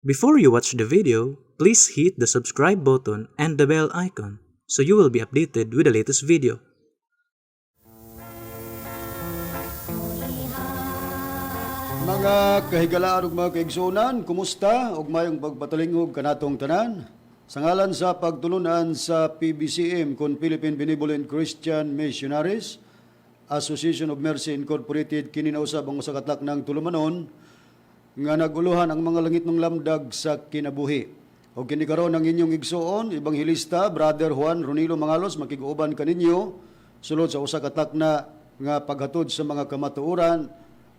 Before you watch the video, please hit the subscribe button and the bell icon so you will be updated with the latest video. Mga kahigalaan ug mga kaigsunan, kumusta? Ug mayong pagpatalingog kanatong tanan. Sa ngalan sa pagtulunan sa PBCM kun Philippine Benevolent Christian Missionaries Association of Mercy Incorporated, kini nausab ang usa ka tatak ng tulumanon nga naguluhan ang mga langit ng lamdag sa kinabuhi. O kini karon ang inyong igsuon, Ebanghilista Brother Juan Ronilo Mangalos, makiguuban kaninyo sulod sa usa ka tatak na nga paghatod sa mga kamatuoran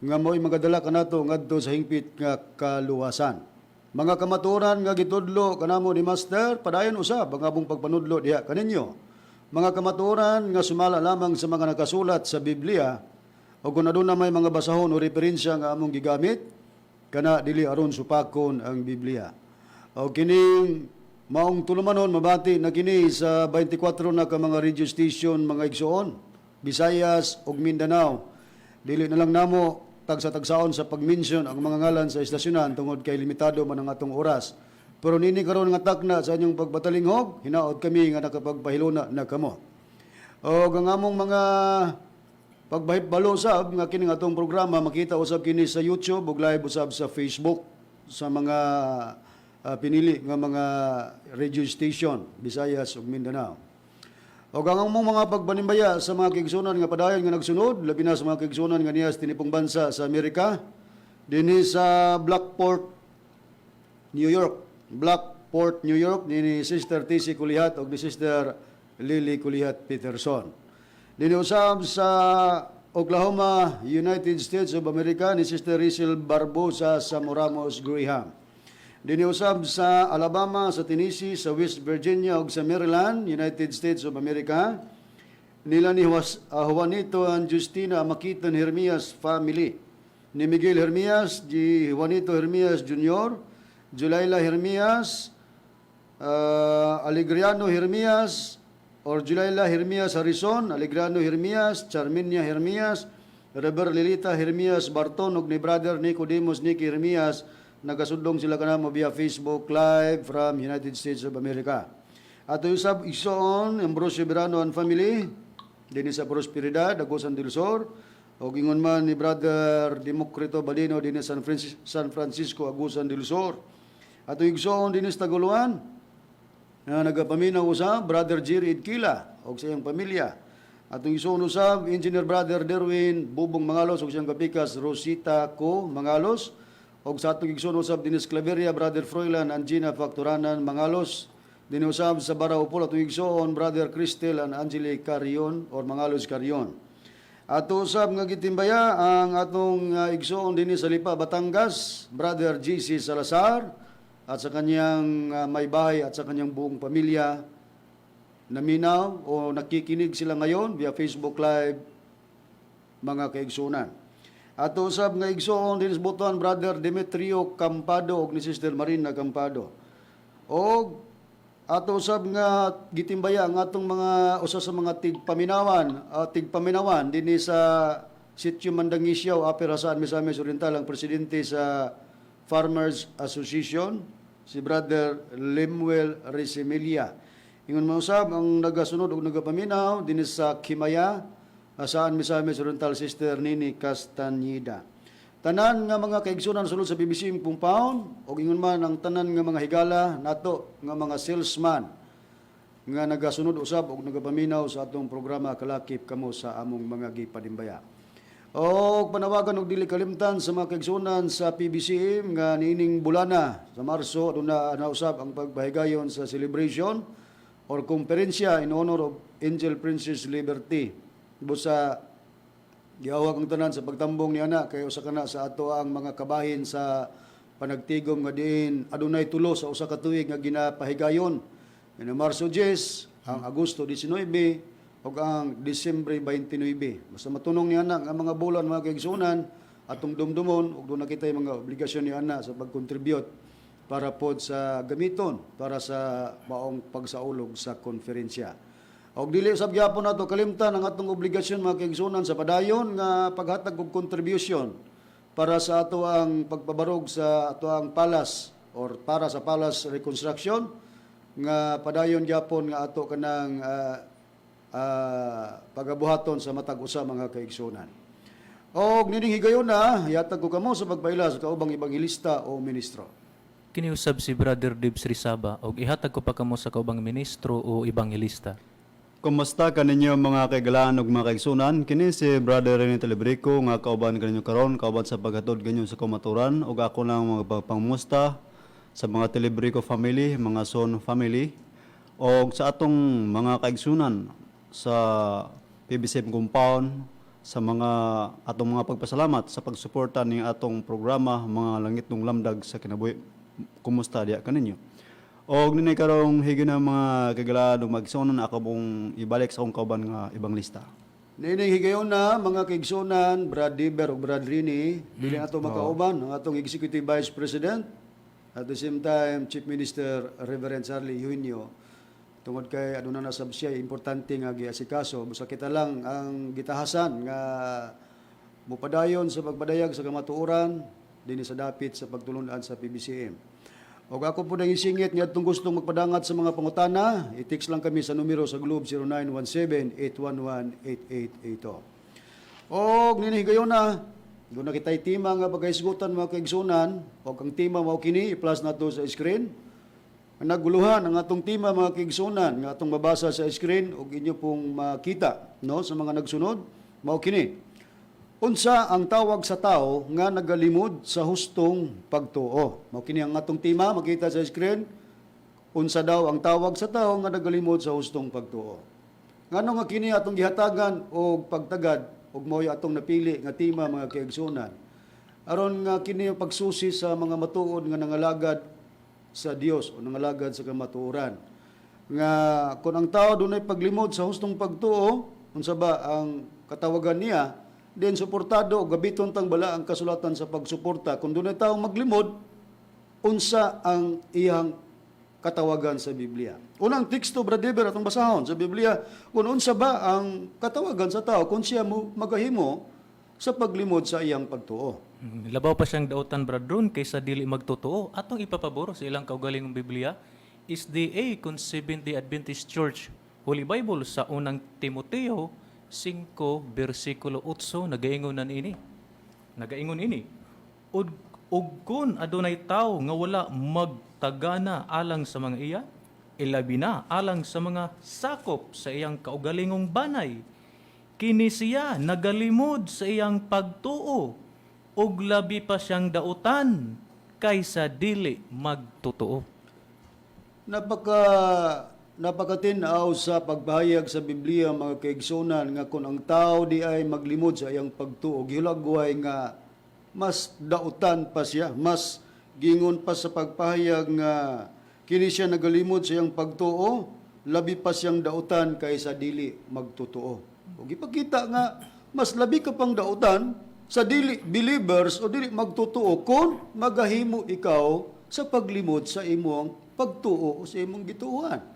nga mo'y magadala kanato ngadto sa hingpit nga kaluwasan. Mga kamatuoran nga gitudlo kanamo ni Master, padayon usab ang abong pagpanudlo diha kaninyo. Mga kamatuoran nga sumala lamang sa mga nakasulat sa Biblia, o kung aduna may mga basahon o referensya nga among gigamit, kana dili aron supakon ang Biblia. O kining maong tulumanon mabati na kini sa 24 na ka mga radio station mga igsuon, Visayas ug Mindanao. Dili na lang namo tagsa-tagsaon sa pag-mention ang mga ngalan sa istasyonan tungod kay limitado man ang atong oras. Pero nini karon nga takna sa inyong pagpatalinghog, hinaot kami nga nakapagpahiluna na kamo. O ang among mga pagbahibalo usab nga kini atong programa makita usab kini sa YouTube ug live usab sa Facebook sa mga pinili nga mga radio station Visayas ug Mindanao. O ang among mga pagpanimbaya sa mga kaigsunan nga padayon nga nagsunod, labi na sa mga kaigsunan nga niya sa tinipong bansa sa Amerika, dinhi sa Blackport, New York. Blackport, New York, ni Sister T.C. Kulihat o ni Sister Lily Kulihat Peterson. Dinhi usab sa Oklahoma, United States of America, ni Sister Rizal Barbosa sa Moramos, Graham. Dinhi usab sa Alabama, sa Tennessee, sa West Virginia ug sa Maryland, United States of America, nila ni Juanito and Justina Makitan Hermias family, ni Miguel Hermias, di Juanito Hermias Jr., Julayla Hermias, Alegriano Hermias, or Julayla Hermias Harrison, Alegriano Hermias, Charminia Hermias, Reber Lilita Hermias Barton, ug ni Brother Nicodemus Nicky Hermias. Nagasudlong sila kanamo via Facebook Live from United States of America. Ato usab igsoon Ambrosio Verano and family dinhi sa Prosperidad, Agusan del Sur, o gingon man ni Brother Democrito Balino dinhi San Francisco, Agusan del Sur. Ato igsoon dinhi sa Taguluan na nagapaminaw usab Brother Jerry Idkila og sa iyang pamilya. Ato igsoon usab Engineer Brother Derwin Bubong Mangalos og siyang kapikas Rosita Co Mangalos. Og sa atong igsoon usab dinhi sa Claveria Brother Froilan Angina Facturanan Mangalos. Dinhi usab sa Baraupol atong igsoon Brother Cristel and Angeli Carion or Mangalos Carion. Ato usab nga gitimbaya ang atong igsoon dinhi sa Lipa Batangas Brother GC Salazar at sa kanyang may bahay at sa kanyang buong pamilya. Naminaw o nakikinig sila ngayon via Facebook Live mga kaigsunan. Ato usab nga igsoon din sa Butuan Brother Demetrio Campado ug ni Sister Marina Campado. Og ato usab nga gitimbaya ang atong mga usa sa mga tigpaminawan dinhi sa Sitio Mandangisyaw, Upper Hasaan, Misamis Oriental, ang presidente sa Farmers Association, si Brother Lemuel Resimilia. Ingon mausab ang nagasunod ug nagapaminaw dinhi sa Kimaya, Saan Misamis Oriental, Sister Nini Castaneda. Tanan nga mga kaigsunan sulod sa BBC compound o ingon man ang tanan nga mga higala nato nga mga salesman nga nagasunod usab og nagapaminaw sa atong programa kalakip kamo sa among mga gipadimbaya. O panawagan og dili kalimtan sa mga kaigsunan sa PBCM nga niining bulana sa Marso aduna na usab ang pagbahigayon sa celebration or komperensya in honor of Angel Princess Liberty. Busa giawag ang tanan sa pagtambong ni ana kay usa kana sa ato ang mga kabahin sa panagtigom nga diin adunay tulo sa usa ka tuig nga ginapahigayon. Ini Marso 10, ang Agosto 19 ug ang Disyembre 29. Basta matunong ni ana nga mga bulan mga kaigsunan atong dumdumon ug doon nakita mga obligasyon ni ana sa pag-contribute para pod sa gamiton para sa maong pagsaulog sa konferensya. Og dili usab gyapon nato kalimtan ang atong obligasyon mga kaigsunan sa padayon nga paghatag og contribution para sa ato ang pagpabarog sa ato ang palas or para sa Palace Reconstruction nga padayon gyapon nga ato kanang pagabuhaton sa matag usa mga kaigsunan. Og nining higayon na yatag ko kamo sa pagpaila sa kaubang ebanghelista o ministro. Kiniusab si Brother Dibs Rizaba og ihatag ko pa kamo sa kaubang ministro o ebanghelista. Kumusta kaninyo mga kaigalaan ug mga kaigsunan? Kini si Brother Rene Telebrico nga kauban kaninyo karon, kauban sa paghatod ganyo sa komaturan ug ako lang mga pangmusta sa mga Telebrico family, mga Son family ug sa atong mga kaigsunan sa PBCM compound, sa mga atong mga pagpasalamat sa pagsuporta ning atong programa mga langit ng lamdag sa kinabuhi. Kumusta diya kaninyo? Og ninay karong higin na mga kagalaan ug magsunon ako mong ibalik sa akong kauban nga ibang lista. Nining higayon na mga kaigsunan, Brad Diber ug Brad Rini, dili ato makauban ang atong Executive Vice President at the same time Chief Minister Reverend Charlie Eugenio. Tungod kay aduna na sab siya importante nga giasikaso, busa kita lang ang gitahasan nga mupadayon sa pagpadayag sa kamatuoran dinhi sa dapit sa pagtulungan sa PBCM. Og ako po nang isingit nga atong gustong magpadangat sa mga pangutana, i-text lang kami sa numero sa Globe 0917-811-8882. Og ninihigayon na, doon na kita'y tima nga pagkaisgutan mga kaigsunan, og ang tima mao kini, i-plus na to sa screen. Naguluhan ang atong tima mga kaigsunan, nga atong mabasa sa screen, og inyo pong makita no, sa mga nagsunod, mao kini. Unsa ang tawag sa tao nga nagalimod sa hustong pagtuo? Mao kini ang atong tema makita sa screen. Unsa daw ang tawag sa tao nga nagalimod sa hustong pagtuo? Ngano nga kini atong gihatagan og pagtagad og mao atong napili nga tema mga kaigsunan. Aron nga kini ang pagsusi sa mga matuod nga nangalagad sa Dios o nangalagad sa kamatuoran. Nga kung ang tao dunay paglimod sa hustong pagtuo, unsa ba ang katawagan niya? Then suportado o gabiton tang bala ang kasulatan sa pagsuporta. Kung doon ay taong maglimod, unsa ang iyang katawagan sa Biblia. Unang teksto, Brad Deber, atong basahon sa Biblia, kung unsa ba ang katawagan sa tao kung siya mo magahimo sa paglimod sa iyang pagtuo. Labaw pa siyang dautan Bradron kaysa dili magtotoo. Atong ipapaboro sa ilang kaugalingong Biblia is the kung Seventh-day Adventist Church Holy Bible sa unang Timoteo 5 versikulo 8 nagaingon ini. Ug kun adunay tawo nga wala magtagana alang sa mga iya, ilabi na alang sa mga sakop sa iyang kaugalingong banay. Kini siya nagalimod sa iyang pagtuo ug labi pa siyang dautan kaysa dili magtotoo. Napakatinaw sa pagbahayag sa Biblia mga kaigsunan nga kung ang tao di ay maglimod sa iyang pagtuo, gihulagway nga mas dautan pa siya, mas gingon pa sa pagpahayag nga kini siya nagalimod sa iyang pagtuo, labi pa siyang dautan kaysa dili magtotoo. O gipakita nga mas labi ka pang dautan sa dili believers o dili magtotoo kung magahimo ikaw sa paglimod sa imong pagtuo o sa imong gituuhan.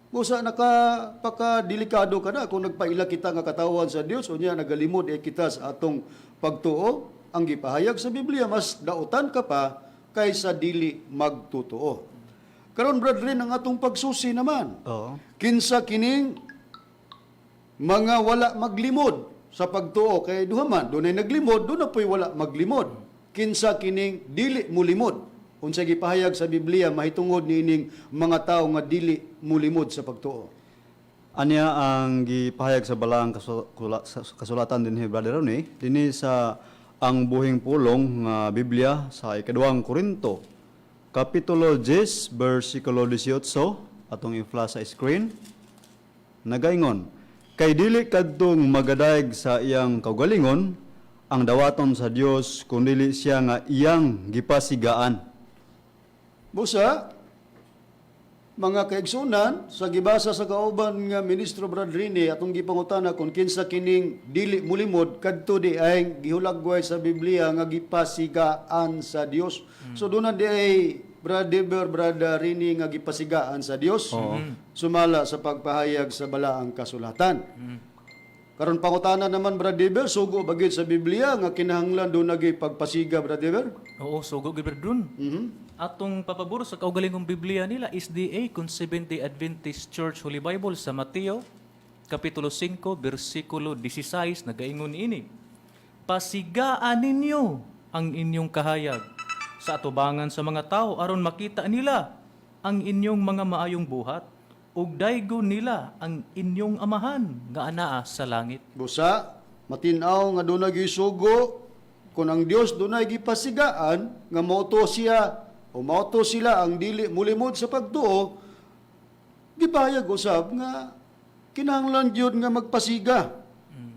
Busa napaka-delikado ka na kung nagpaila kita nga katawan sa Dios o niya nagalimod kita sa atong pagtuo. Ang gipahayag sa Biblia, mas dautan ka pa kaysa dili magtutuo. Karon Brad Rin, ang atong pagsusi naman. Oo. Kinsa kining mga wala maglimod sa pagtuo. Kay duhaman, doon ay naglimod, doon na po'y wala maglimod. Kinsa kining dili mulimod. Unsa gipahayag sa Biblia mahitungod niining mga tao nga dili mulimod sa pagtuo. Anya ang gipahayag sa balang kasulatan din Brother Ronnie, dinhi sa ang buhing pulong nga Biblia sa ikaduhang Korinto, kapitulo 10, versikulo 18, atong i-flash sa screen. Nagaingon, kay dili kadtong magadayeg sa iyang kaugalingon ang dawaton sa Dios kun dili siya nga iyang gipasigaan. Busa, mga kaigsunan, sa gibasa sa kauban nga Ministro Brad Rini, atong gipangutana kung kinsa kining dili mulimod, kadto di ay gihulagway sa Biblia nga gipasigaan sa Dios. So doon na di ay Brad Deber, Brad Rini nga gipasigaan sa Dios, sumala sa pagpahayag sa balaang kasulatan. Karon pangutana naman, Brad Deber, sugo bagid sa Biblia nga kinahanglan do nagay pagpasiga, Brad Deber? Oo, sugo gid dun. Atong papaburo sa kaugalingong Biblia nila SDA kung Seventh-day Adventist Church Holy Bible sa Mateo kapitulo 5 bersikulo 16 nagaingon ini. Pasigaan ninyo ang inyong kahayag sa atubangan sa mga tao aron makita nila ang inyong mga maayong buhat ug daygo nila ang inyong amahan nga anaa sa langit. Busa, matinaw nga doon nagisugo, kung ang Dios doon gipasigaan, nga mauto siya, o mauto sila ang dili mulimod sa pagtuo, gipahayag usab nga kinahanglan gyud nga magpasiga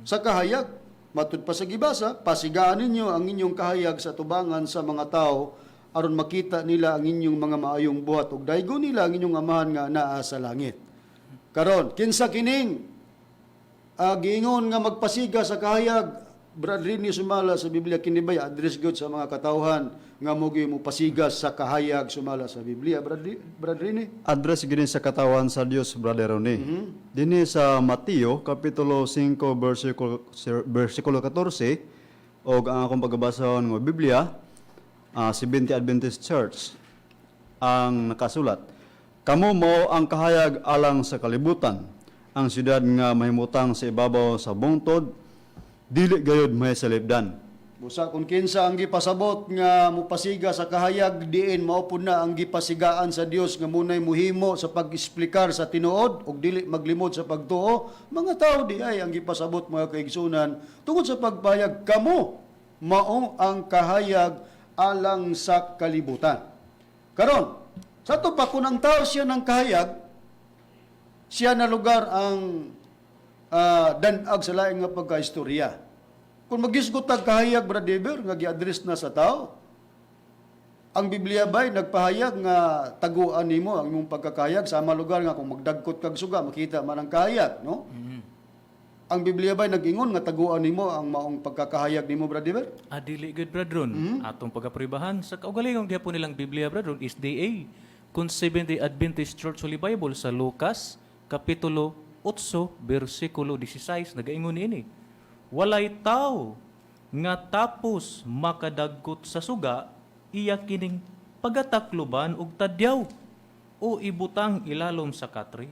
sa kahayag. Matud pa sa gibasa, pasigaan ninyo ang inyong kahayag sa tubangan sa mga tao aron makita nila ang inyong mga maayong buhat ug daygo nila ang inyong amahan nga naa sa langit. Karon, kinsa kining giingon nga magpasiga sa kahayag, Brad Rini sumala sa Biblia kinibay address good sa mga katawhan nga mogi mo pasiga sa kahayag sumala sa Biblia, Brad Rini? Address gini sa katawan sa Dios, Brother Ronnie. Dini sa Mateo, Kapitulo 5, versikulo 14, o ang akong pagbabasa ng Biblia, Seventh-day Adventist Church, ang nakasulat, kamo mo ang kahayag alang sa kalibutan, ang siyudad nga mahimutang sa ibabaw sa bungtod, dili gayud may salibdan. Busa kung kinsa ang gipasabot nga mupasiga sa kahayag diin mao pud na ang gipasigaan sa Dios nga munay muhimo sa pag-esplikar sa tinuod ug dili maglimod sa pagtuo, mga tao di ay ang gipasabot mga kaigsunan tungod sa pagpayag kamo mao ang kahayag alang sa kalibutan. Karon, sa to pa kung ang tao siya ng kahayag, siya na lugar ang danag sa laing nga pagkaistorya. Kung magisgot tag kahayag, Brad Deber, nga gi-address na sa tao, ang Biblia ba'y nagpahayag nga taguan nimo ang imong pagkakahayag sa mga lugar nga kung magdagkot kag suga, makita man ang kahayag, no? Ang Biblia ba'y nag-ingon nga taguan nimo ang maong pagkakahayag nimo, Brad Deber? Adili good brethren, atong pagapribahan sa kaugalingong gihapon nilang Biblia brethren is SDA kung Seventh-day Adventist Church Holy Bible sa Lucas kapitulo 8 bersikulo 16 nagaingon ini. Walay tao nga tapos makadagkot sa suga iya kining pagatakluban og tadyaw o ibutang ilalom sa katri.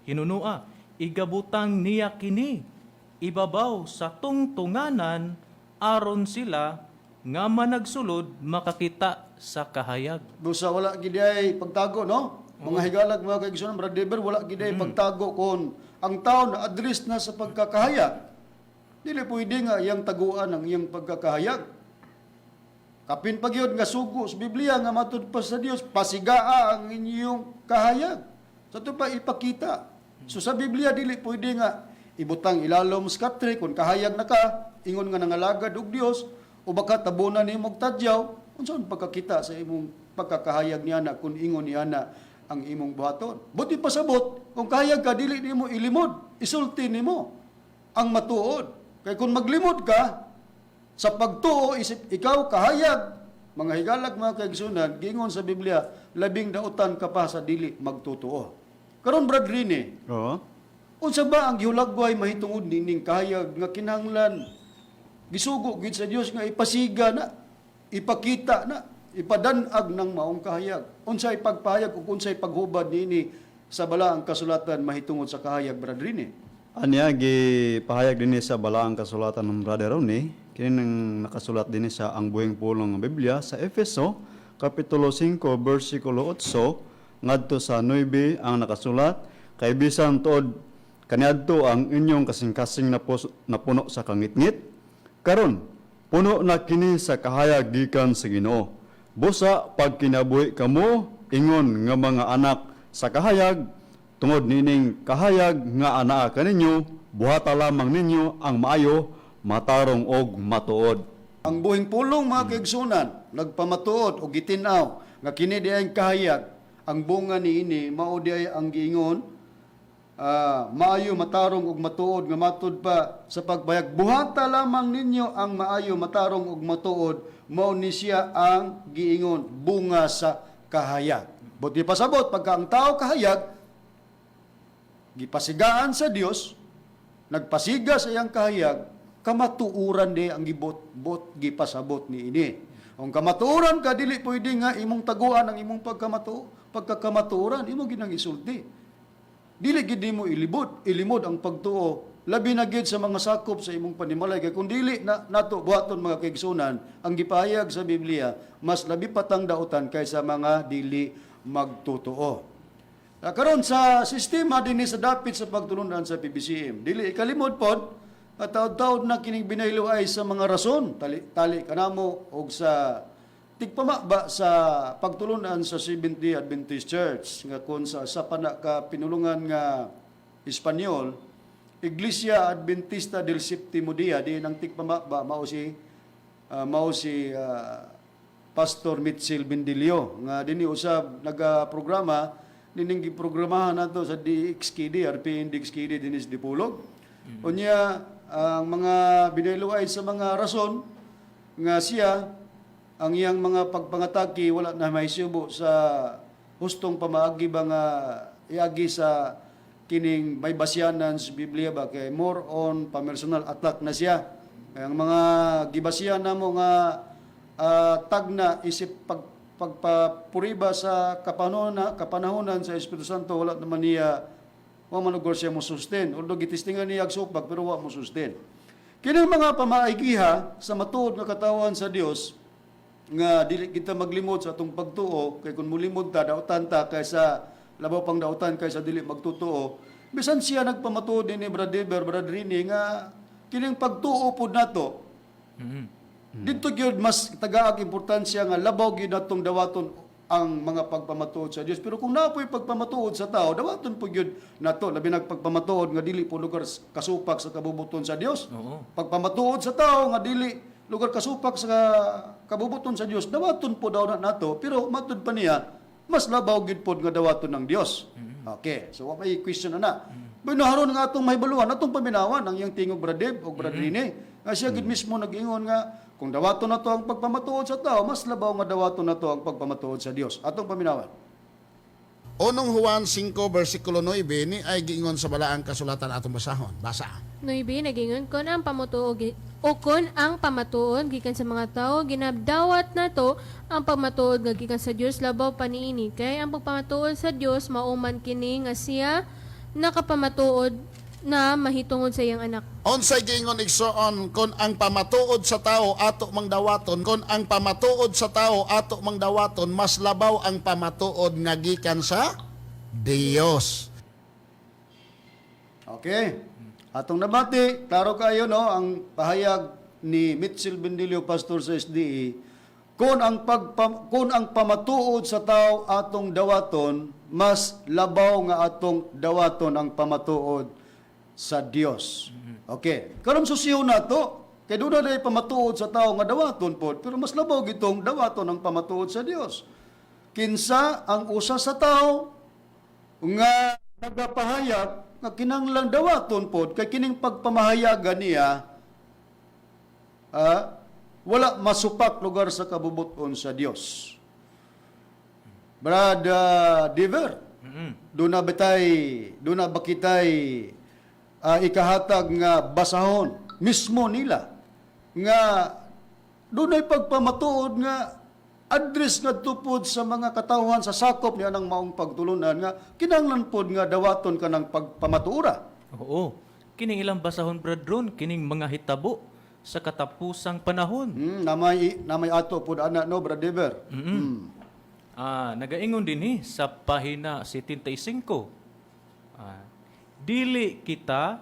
Hinunua, igabutang niya kini ibabaw sa tungtunganan aron sila nga managsulod makakita sa kahayag. Busa wala giday pagtago, no? Mga higalag, mga kaigsunan, Brad Deber, wala giday pagtago kung ang tao na address na sa pagkakahayag. Dili pwede nga iyang taguan ang iyang pagkakahayag. Kapin pagyod nga sugo sa Biblia nga matud pa sa Dios, pasigaa ang inyong kahayag. Sa ito pa ipakita. So sa Biblia dili pwede nga ibutang ilalom sa katri kung kahayag na ka, ingon nga nangalagad og Dios o baka tabunan nimo og tadyaw, unsaon pagkakita sa imong pagkakahayag niya na kung ingon niya na ang imong buhaton. Buti pasabot, kung kahayag ka, dili nimo ilimod, isulti nimo ang matuod. Kaya kung maglimod ka, sa pagtuo, isip ikaw kahayag, mga higalag, mga kaigsunan, gingon sa Biblia, labing dautan ka pa sa dili magtutuo. Karon Brad Rini, Oo. unsa ba ang gihulagway mahitungod nining kahayag nga kinahanglan gisugo gid sa Dios nga ipasiga na, ipakita na, ipadanag ng maong kahayag. Unsay pagpahayag ug unsay paghubad nini sa balaang kasulatan mahitungod sa kahayag, Brad Rini? Anya gipahayag dinhi sa balaang kasulatan ng Brother Ronnie, kini nang nakasulat dinhi sa ang buhing pulong ng Biblia sa Efeso kapitulo 5 bersikulo 8 ngadto sa 9 ang nakasulat, kay bisan tuod kaniadto ang inyong kasing-kasing na puno sa kangitngit, karon puno na kini sa kahayag gikan sa Ginoo. Busa pag kinabuhi kamo ingon nga mga anak sa kahayag, tungod nining kahayag nga anaa kaninyo, buhata lamang ninyo ang maayo, matarong og matuod. Ang buhing pulong, mga kaigsunan, nagpamatuod o gitinaw nga kini di ay kahayag, ang bunga niini mao di ay ang giingon, maayo matarong og matuod nga matud pa sa pagbayag. Buhata lamang ninyo ang maayo matarong og matuod, mao ni siya ang giingon bunga sa kahayag. Buti pasabot pagka ang tao kahayag gipasigaan sa Dios, nagpasiga sa iyang kahayag, kamatuuran di ang gibot gipasabot ni ini. Kung kamatuuran ka, dili pwede nga imong taguan ang imong pagkakamatuuran, imo ginang isulti. Dili gid mo ilimod ang pagtuo, labi na gid sa mga sakop sa imong panimalay. Kaya kung dili nato buhaton mga kaigsunan, ang gipahayag sa Biblia, mas labi patang dautan kaysa mga dili magtutuo. Karon sa sistema dinhi sa dapit sa pagtulunan sa PBCM, dili ikalimod pod at taud-taud na kining binayloay sa mga rason tali kanamo og sa tigpamaba sa pagtulunan sa Seventh-day Adventist Church nga kun sa pana ka pinulungan nga Espanyol, Iglesia Adventista del Séptimo Día, di nang tigpamaba mao si Pastor Mitchell Bendilio nga dinhi usab nagaprograma nining giprogramahan nato sa DXKD, RPN DXKD dinis Dipolog. Unya ang mga binayloay sa mga rason nga siya ang iyang mga pagpangataki wala na may subo sa hustong pamaagi ba nga iagi sa kining may basyanan sa Biblia ba kay more on personal attack na siya. Ang mga gibasyan namo nga tagna isip pagpapuriba sa kapanahonan sa Espiritu Santo wala naman niya wa manugor siya mo sustain. Although gitistingan niya agsupag pero wa mo sustain. Kining mga pamaigiha sa matuod nga katawan sa Dios nga dili kita maglimod sa atong pagtuo kay kun mulimod ta dautan ta kaysa labaw pang dautan kaysa dili magtutuo. Bisan siya nagpamatuod ni Brother Rini nga kining pagtuo pud nato. Dito gyud mas tagaag importansya nga labaw gyud natong dawaton ang mga pagpamatuod sa Dios. Pero kung napoy pagpamatuod sa tao, dawaton po yun nato, labi nagpagpamatuod nga dili po lugar kasupak sa kabubuton sa Dios. Oo. Pagpamatuod sa tao nga dili lugar kasupak sa kabubuton sa Dios, dawaton po daw nato, pero matud pa niya, mas labaw gid pod nga dawaton ng Dios. Okay, so may question na. Binaharon nga atong mahibaluan, atong paminawan ang iyang tingog Bradeb o Bradrine. Nga siya gid mismo nag-ingon nga kung dawaton na to ang pagpamatuod sa tao, mas labaw nga dawaton na to ang pagpamatuod sa Dios. Atong paminawan. Unong Juan 5 versikulo 9 ni ay giingon sa balaang kasulatan atong basahon. Basa. 9 nagingon kon ang pamatuod o kon ang pamatuod gikan sa mga tao ginabdawat nato ang pamatuod nga gikan sa Dios labaw pa niini kay ang pagpamatuod sa Dios mauman kini nga siya nakapamatuod na mahitungod sa iyang anak. Unsay giingon igsoon kon ang pamatuod sa tao ato mang dawaton, kon ang pamatuod sa tao ato mang dawaton, mas labaw ang pamatuod nga gikan sa Dios. Okay. Atong nabati, klaro kayo no ang pahayag ni Mitchell Bendilio pastor sa SDE kung ang pamatuod sa tao atong dawaton, mas labaw nga atong dawaton ang pamatuod sa Dios. Okay. Karon susiyo nato kay doon na pamatuod sa tao nga dawaton pod, pero mas labaw gitong dawaton ang pamatuod sa Dios. Kinsa ang usa sa tao nga nagapahayag nga kinahanglan dawaton pod kay kining pagpamahayagan niya wala masupak lugar sa kabubuton sa Dios. Brad Diver, doon na ba kitay ikahatag nga basahon mismo nila nga doon ay pagpamatuod nga address nga tupod sa mga katawhan sa sakop niya ng maong pagtulunan nga kinahanglan pod nga dawaton ka ng pagpamatuora. Oo. Kining ilang basahon bradron, kining mga hitabo sa katapusang panahon. Namay ato pod ana no Brad Dever. Nagaingon din sa pahina 75. Dili kita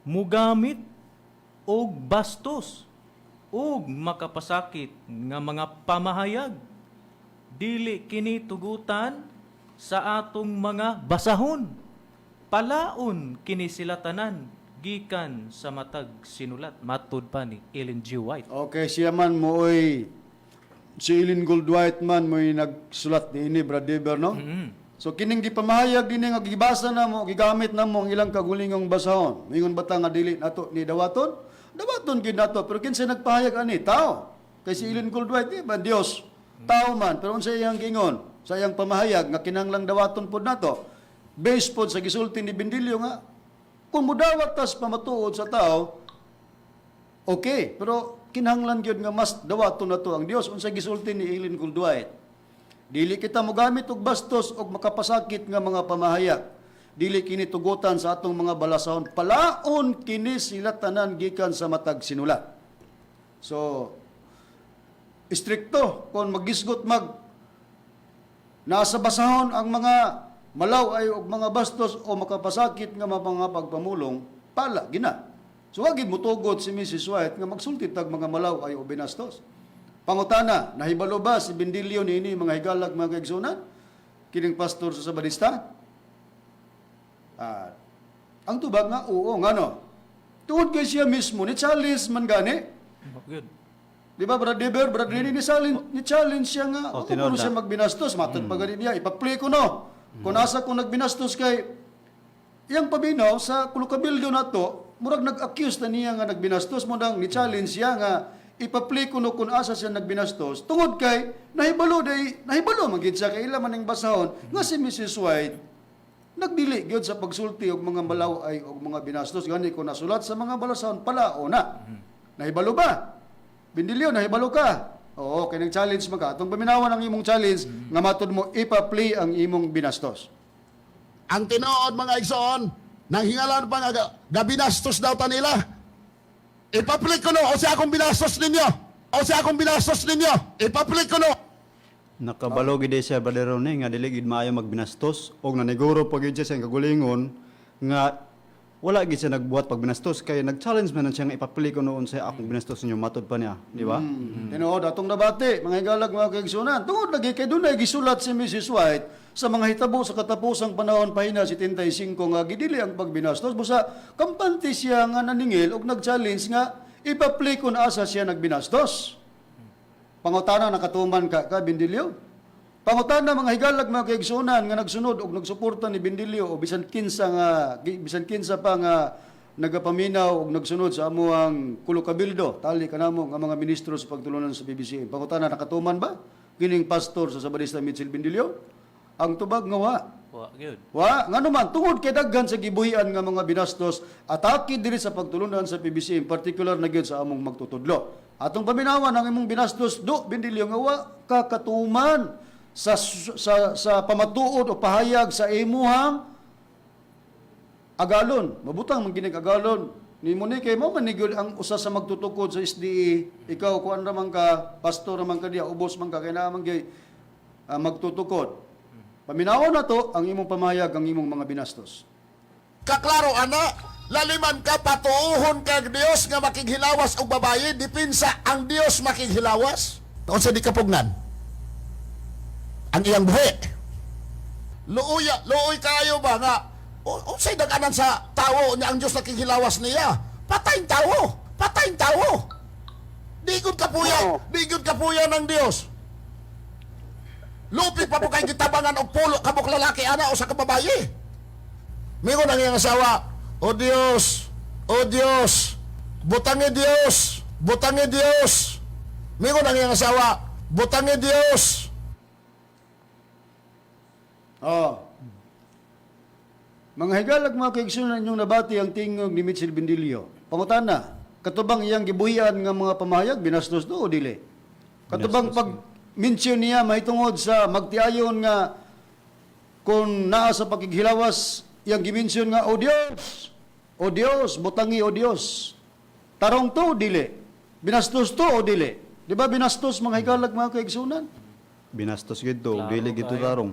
mugamit og bastos og makapasakit nga mga pamahayag. Dili kini tugutan sa atong mga basahon. Palaon kini sila tanan gikan sa matag sinulat matud pa ni Ellen G. White. Okay, siya man mooy si Ellen Goldwhite man mooy nagsulat ni Brad Dever no? So kining gipamahayag dinhi nga gibasa namo, gigamit namo ang ilang kagulingong basahon. Mingon bata nga dili nato ni dawaton? Dawaton gid nato, pero kinsa nagpahayag ani? Tao. Kay si Ellen Goldwhite di ba Dios? Tao man, pero unsa iyang gingon? Sa iyang pamahayag nga kinahanglang dawaton pod nato. Based pod sa gisulti ni Bendilio nga Kung mudawat tas pamatuod sa tao, okay, pero kinahanglan gyud nga mas dawaton na to ang Dios unsa gisulti ni Eileen Goldwhite. Dili kita mogamit og bastos og makapasakit nga mga pamahayag. Dili kini tugutan sa atong mga balasahon. Palaon kini sila tanan gikan sa matag sinulat. So, istrikto kung magisgot nasa basahon ang mga malaw ay og mga bastos o makapasakit nga mga pagpamulong, pala gina. So wagid mutugod si Mrs. White nga magsulti tag mga malaw ay o binastos. Pangutana, nahibalo ba si Bendilio niini mga higalag mga kaigsunan? Kining pastor sa Sabadista? Ang tubag nga, oo, ngano? Tuod kay siya mismo, ni challenge man gani. Good. Di ba, Brad Deber, Brad Nini, ni challenge siya nga, Oh, kung tinod siya na. magbinastos, matod pa gani niya, ipa-play ko no. Kung asa kung nagbinastos kay, iyang pabinaw, sa kulukabildo na to, murag nag-accuse na niya nga nagbinastos mo nang ni challenge siya nga, ipa-play ko no kung asa siya nagbinastos, tungod kay, nahibalo magid siya, kay ila maning basahon, nga si Mrs. White, nagdili gyud sa pagsulti og mga malaw ay og mga binastos gani ko nasulat sa mga balasahon pala o na. Nahibalo ba? Bindilyo, nahibalo ka. Oo, kay nang challenge maka. Atong paminawan ang imong challenge nga matud mo ipa-play ang imong binastos. Ang tinuod mga igsoon, nang hingalan pa nga gabinastos daw ta nila. Ipaplik ko no, o siya akong binastos ninyo. O siya akong binastos ninyo. Ipaplik ko no. Nakabalo gid siya Brother Ronnie nga dili gid maayo magbinastos og naniguro pa gid siya sa kagulingon nga wala gid siya nagbuhat pag binastos kay nag-challenge man siya nga ipapili ko noon sa akong binastos ninyo matud pa niya, di ba? Tinuod atong nabati, mga higalag mga kaigsunan. Tungod lagi kay dunay gisulat si Mrs. White sa mga hitabo sa katapusang panahon pahina 75 nga gidili ang pagbinastos busa kampante siya nga naningil og nag-challenge nga ipa-play kung asa siya nagbinastos. Pangutana nakatuman ka Bindilyo. Pangutana mga higalag mga kaigsunan nga nagsunod og nagsuporta ni Bindilyo o bisan kinsa pa nga nagapaminaw og nagsunod sa amuang kulukabildo tali kanamo nga mga ministro sa pagtulunan sa PBC. Pangutana nakatuman ba kining pastor sa Sabadista Mitchell Bindilyo? Ang tubag nga wa. Good. Wa, nga naman, tungod kay daghan sa gibuhian nga mga binastos, atake diri sa pagtulunan sa PBC, in particular na gyud sa among magtutudlo. Atong paminawan ang imong binastos, Bindilyo, nga wa kakatuman sa pamatuod o pahayag sa imuhang agalon. Mabutang maginig agalon. Ni mo ni kay mo manigod ang usa sa magtutukod sa SDE, ikaw kuan ra man ka, pastor ra man ka diya, ubos man ka kay naman gyud magtutukod. Paminawon na to ang imong pamahayag, ang imong mga binastos. Kaklaro ana, laliman ka patuuhon kag Dios nga makighilawas og babayi, dipinsa ang Dios makighilawas. Taon sa di kapugnan. Ang iyang buhi. Luoy kayo ba nga unsay daganan sa tawo niya ang Dios nakighilawas niya? Patayng tawo. Di gud kapuya ng Dios. Lupi pa po kay gitabangan og pulo kabuk lalaki ana o sa kababayi. Mingon ang iyang asawa, O Dios, butangi Dios. Mingon ang iyang asawa, butangi Dios. Mga higalag mga kaigsunan inyong nabati ang tingog ni Mitchell Bindilyo. Pangutana, katubang iyang gibuhian nga mga pamahayag, binastos do o dili? Katubang pag-mention niya mahitungod sa magtiayon nga kung naa sa pagkighilawas, iyang gimension nga, O Dios, butangi O Dios. Tarong to o dili? Binastos to o dili? Di ba binastos mga higalag mga kaigsunan? Binastos gid to, Klaro dili gid to kayo. tarong.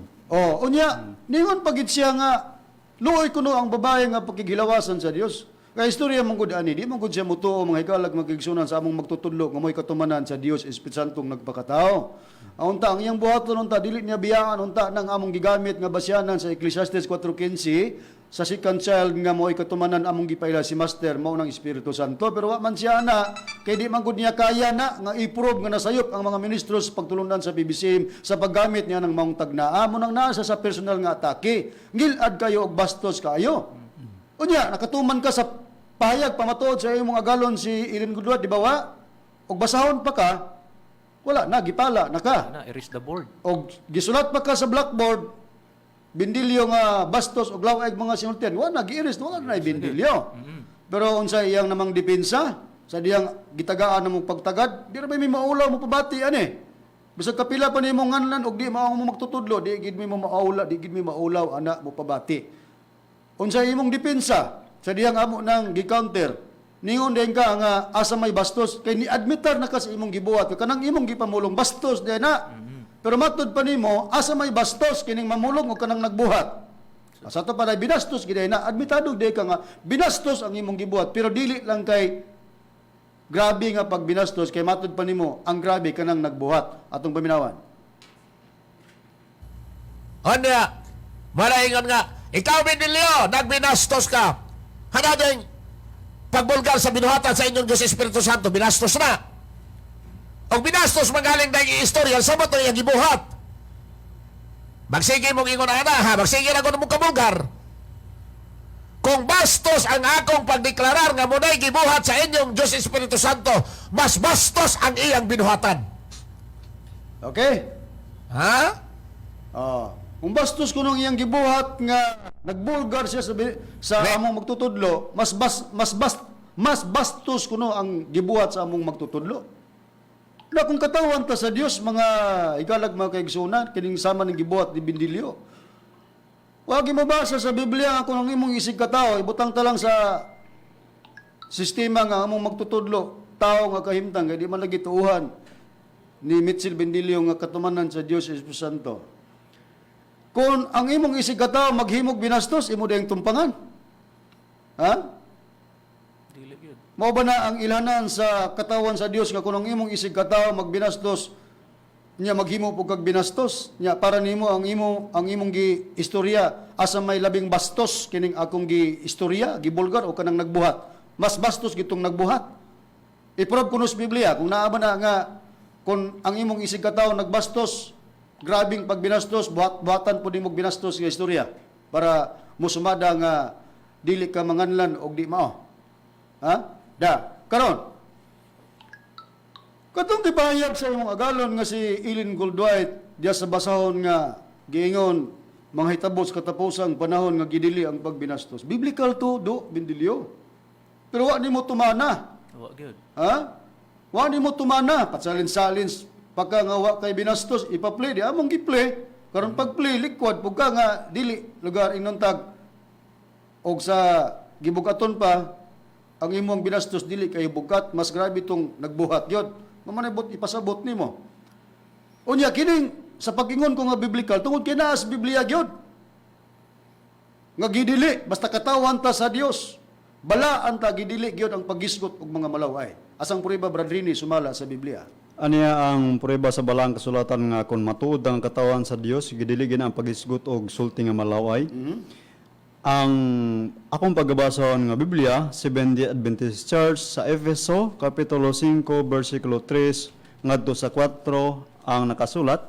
Unya, ningon pagit siya nga, luoy kuno ang babae nga pagkigilawasan sa Dios. Kaya istorya mong gud ani, di mong gud siya mutuo mga hikalag magigsunan sa among magtutudlo nga mo'y katumanan sa Dios Espiritu Santong nagpakatao. Unta ang iyang buhaton unta dili niya biyaan unta nang among gigamit nga basyanan sa Ecclesiastes 4:15 sa second child nga mo'y katumanan among gipaila si Master mao nang Espiritu Santo pero wa man siya na kay di man gud niya kaya na nga i-prove nga nasayop ang mga ministro sa pagtulunan sa PBCM sa paggamit niya ng maong tagnaa mo nang nasa sa personal nga atake. Ngilad kayo og bastos kayo. Unya nakatuman ka sa pahayag pamatuod sa imong agalon si Eileen Goldwhite di ba wa? Og basahon pa ka wala na gipala na ka. Na erase the board. Og gisulat pa ka sa blackboard bindilyo nga bastos o laway mga sinultian, wala nag-iris, wala na bindilyo. Pero unsa iyang namang depensa sa diyang gitagaan namong pagtagad, di ra may maulaw mo pabati ani. Bisag kapila pa nimo nganlan og di mao mo magtutudlo, di gid mo maulaw, di gid mo maulaw ana mo pabati. Unsa imong depensa sa diyang amo nang gi-counter, ningon din ka nga asa may bastos kay ni admitar na ka sa imong gibuhat kanang imong gipamulong bastos di na. Pero matud pa nimo asa may bastos kining mamulong o kanang nagbuhat. Sa to pa binastos gid na admitado di ka nga binastos ang imong gibuhat pero dili lang kay grabe nga pag binastos kay matud pa nimo ang grabe kanang nagbuhat atong paminawan. Anya, malaingon nga, ikaw Benilio, nagbinastos ka. Hanading pagbulgar sa binuhatan sa inyong Diyos Espiritu Santo, binastos na. O binastos magaling na i-istorya, sa mo ito yung gibuhat. Magsige mong ingon ana, ha? Magsige na kung mong kabulgar. Kung bastos ang akong pagdeklarar nga muna'y gibuhat sa inyong Diyos Espiritu Santo, mas bastos ang iyang binuhatan. Okay? Ha? Kung bastos ko nung iyang gibuhat nga nagbulgar siya sa among magtutudlo, mas bastos ko no ang gibuhat sa among magtutudlo. Na kung katawan ta sa Dios mga igalag mga kaigsunan kining sama ng gibuhat ni Bindilyo. Wagi mabasa sa Biblia kung ang imong isig katawo ibutang ta lang sa sistema nga among magtutudlo, tao nga kahimtang kay di man lagi tuuhan ni Mitchell Bindilyo nga katumanan sa Dios Espiritu Santo. Kung ang imong isig katawo maghimog binastos, imo dayang tumpangan. Ha? Dili gyud. Mao ba na ang ilhanan sa katawan sa Dios nga kung ang imong isig katawo magbinastos, niya maghimo pug kag binastos, niya para nimo ang imong giistorya asa may labing bastos kining akong giistorya, gibulgar o kanang nagbuhat. Mas bastos gitong nagbuhat. Iprob kuno sa Biblia kung naa ba na nga kung ang imong isig katawo nagbastos, grabing pagbinastos, buhatan po nimo binastos nga istorya para musumada nga dili ka manganlan og di mao. Ha? Karon. Katong gipahayag sa imong agalon nga si Ellen Goldwhite diya sa basahon nga giingon manghitabo sa katapusang panahon nga gidili ang pagbinastos. Biblical to do Bindilyo. Pero wa nimo tumana. Wa gyud. Ha? Wa nimo tumana patsalin-salin pagka nga wa kay binastos ipa-play di among gi-play. Karon pag-play likwad pagka nga dili lugar inuntag og sa gibugaton pa ang imong binastos dili kay bugat, mas grabe itong nagbuhat yun. Mamanibot ipasabot nimo. Unya kining sa pag-ingon ko nga biblical tungod kay naa sa Biblia gyud. Nga gidili basta katawan ta sa Dios. Balaan ta gidili gyud ang paggisgot og mga malaway. Asang prueba Bradrini sumala sa Biblia. Aniya ang prueba sa balang kasulatan nga kung matuod ang katawan sa Dios, gidili gina ang pagisgot og sulti nga malaway. Ang akong pagbabasa nga Biblia, Seventh-day Adventist Church sa Efeso, Kapitulo 5, versikulo 3, ngadto sa 4, ang nakasulat,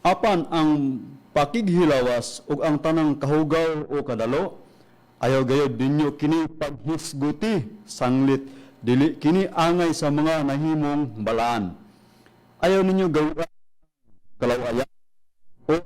apan ang pakighilawas ug ang tanang kahugaw o kadalo, ayaw gayod ninyo kini paghisguti, sanglit, dili kini angay sa mga nahimong balaan. Ayaw ninyo gawin kalawaya o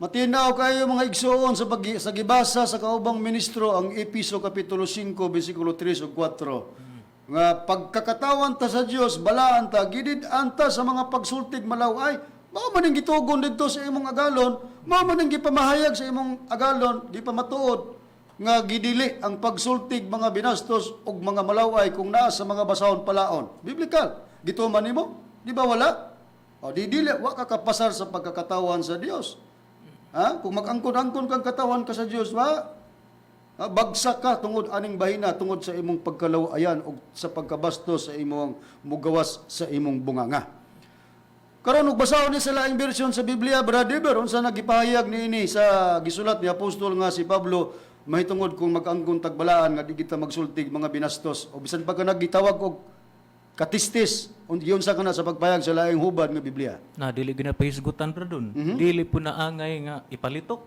Matinaw kayo mga igsoon sa gibasa sa kaubang ministro ang Episo Kapitulo 5, versikulo 3 ug 4. Nga pagkakatawan ta sa Dios, balaan ta, gidid anta sa mga pagsultig malaway, mao man ang gitugon didto sa imong agalon, mao man ang gipamahayag sa imong agalon, gipamatuod nga gidili ang pagsultig mga binastos ug mga malaway kung naa sa mga basahon palaon. Biblical. Gituman nimo? Di ba wala? O di dili wa ka kapasar sa pagkakatawan sa Dios. Ha? Kung mag-angkon-angkon kang katawan ka sa Dios, bagsak ka tungod aning bahina tungod sa imong pagkalawayan o sa pagkabastos sa imong mugawas sa imong bunganga. Karon ug basahon ni sa laing bersyon sa Biblia, brother, unsa nagipahayag niini sa gisulat ni apostol nga si Pablo mahitungod kung mag-angkon tagbalaan nga di kita magsultig mga binastos o bisan pa ka nagitawag og katistis yun sa kana sa pagpahayag sa laing hubad nga Biblia. Na dili ginapahisgutan ra dun. Dili po na angay nga ipalitok.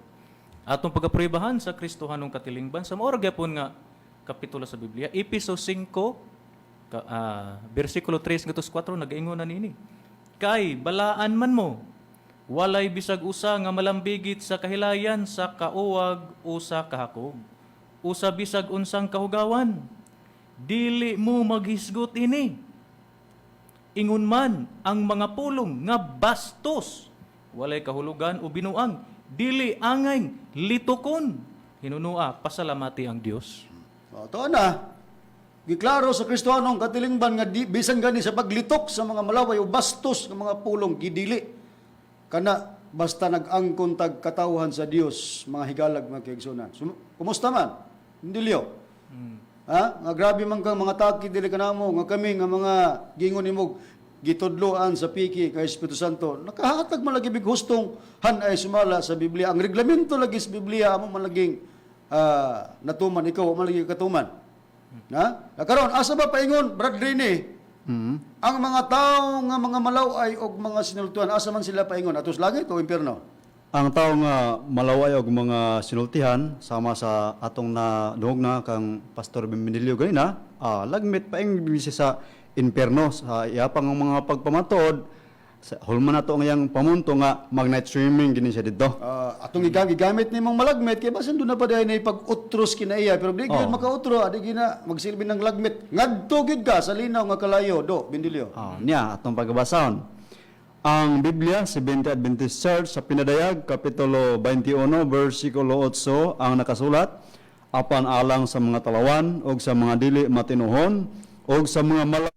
Atong pagapruebahan sa Kristohanong katilingban sa maura gyapon nga kapitulo sa Biblia, Episo 5 versikulo 3 ngadto 4 nagaingon na nini. Kay balaan man mo, walay bisag usa nga malambigit sa kahilayan sa kauwag o sa kahakog. Usa bisag unsang kahugawan, dili mo maghisgot ini. Ingon man ang mga pulong nga bastos, walay kahulugan o binuang, dili angay litukon. Hinunua, pasalamati ang Dios. Ito na. Giklaro sa Kristohanong katilingban nga bisan gani sa paglitok sa mga malaway o bastos ng mga pulong gidili. Kana basta nag-angkon tag katawhan sa Dios, mga higalag, mga kaigsunan. Kumusta man? Dilyo. Ha? Nga grabe man kang mga taki dili kanamo nga kami nga mga gingon nimog gitudloan sa piki kay Espiritu Santo. Nakahatag man lagi big hustong hanay sumala sa Biblia. Ang reglamento lagi sa Biblia amo man laging natuman ikaw man lagi katuman. Na? Karon asa ba paingon Brad Rini? Ang mga tao nga mga malaway og mga sinultuhan asa man sila paingon atos langit o impierno? Ang tao nga malaway og mga sinultihan sama sa atong na duhog na kang Pastor Bimbinilio ganina, lagmit paing sa impierno sa iyapang ang mga pagpamatuod sa hulman nato ang iyang pamunto nga mag-night swimming gini siya dito. Atong gigamit nimong malagmit kay basin doon na pa dahil na pag-utros kinaiya pero di gyud makautro di gina magsilbi ng lagmit ngadto gid ka sa linaw nga kalayo do Bindilyo. Niya atong pagbasahon. Ang Biblia, 70 Adventist Church sa Pinadayag, Kapitulo 21, versikulo 8, ang nakasulat, apan alang sa mga talawan, o sa mga dili matinuhon, o sa mga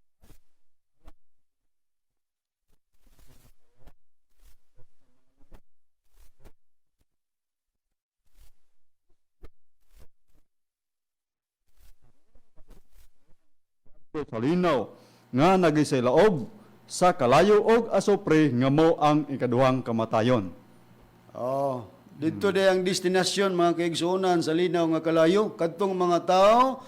sa linaw, nga nagisay laob, sa kalayo og asopre nga mo ang ikaduhang kamatayon. Dito day ang destinasyon mga kaigsuonan sa linaw nga kalayo kadtong mga tao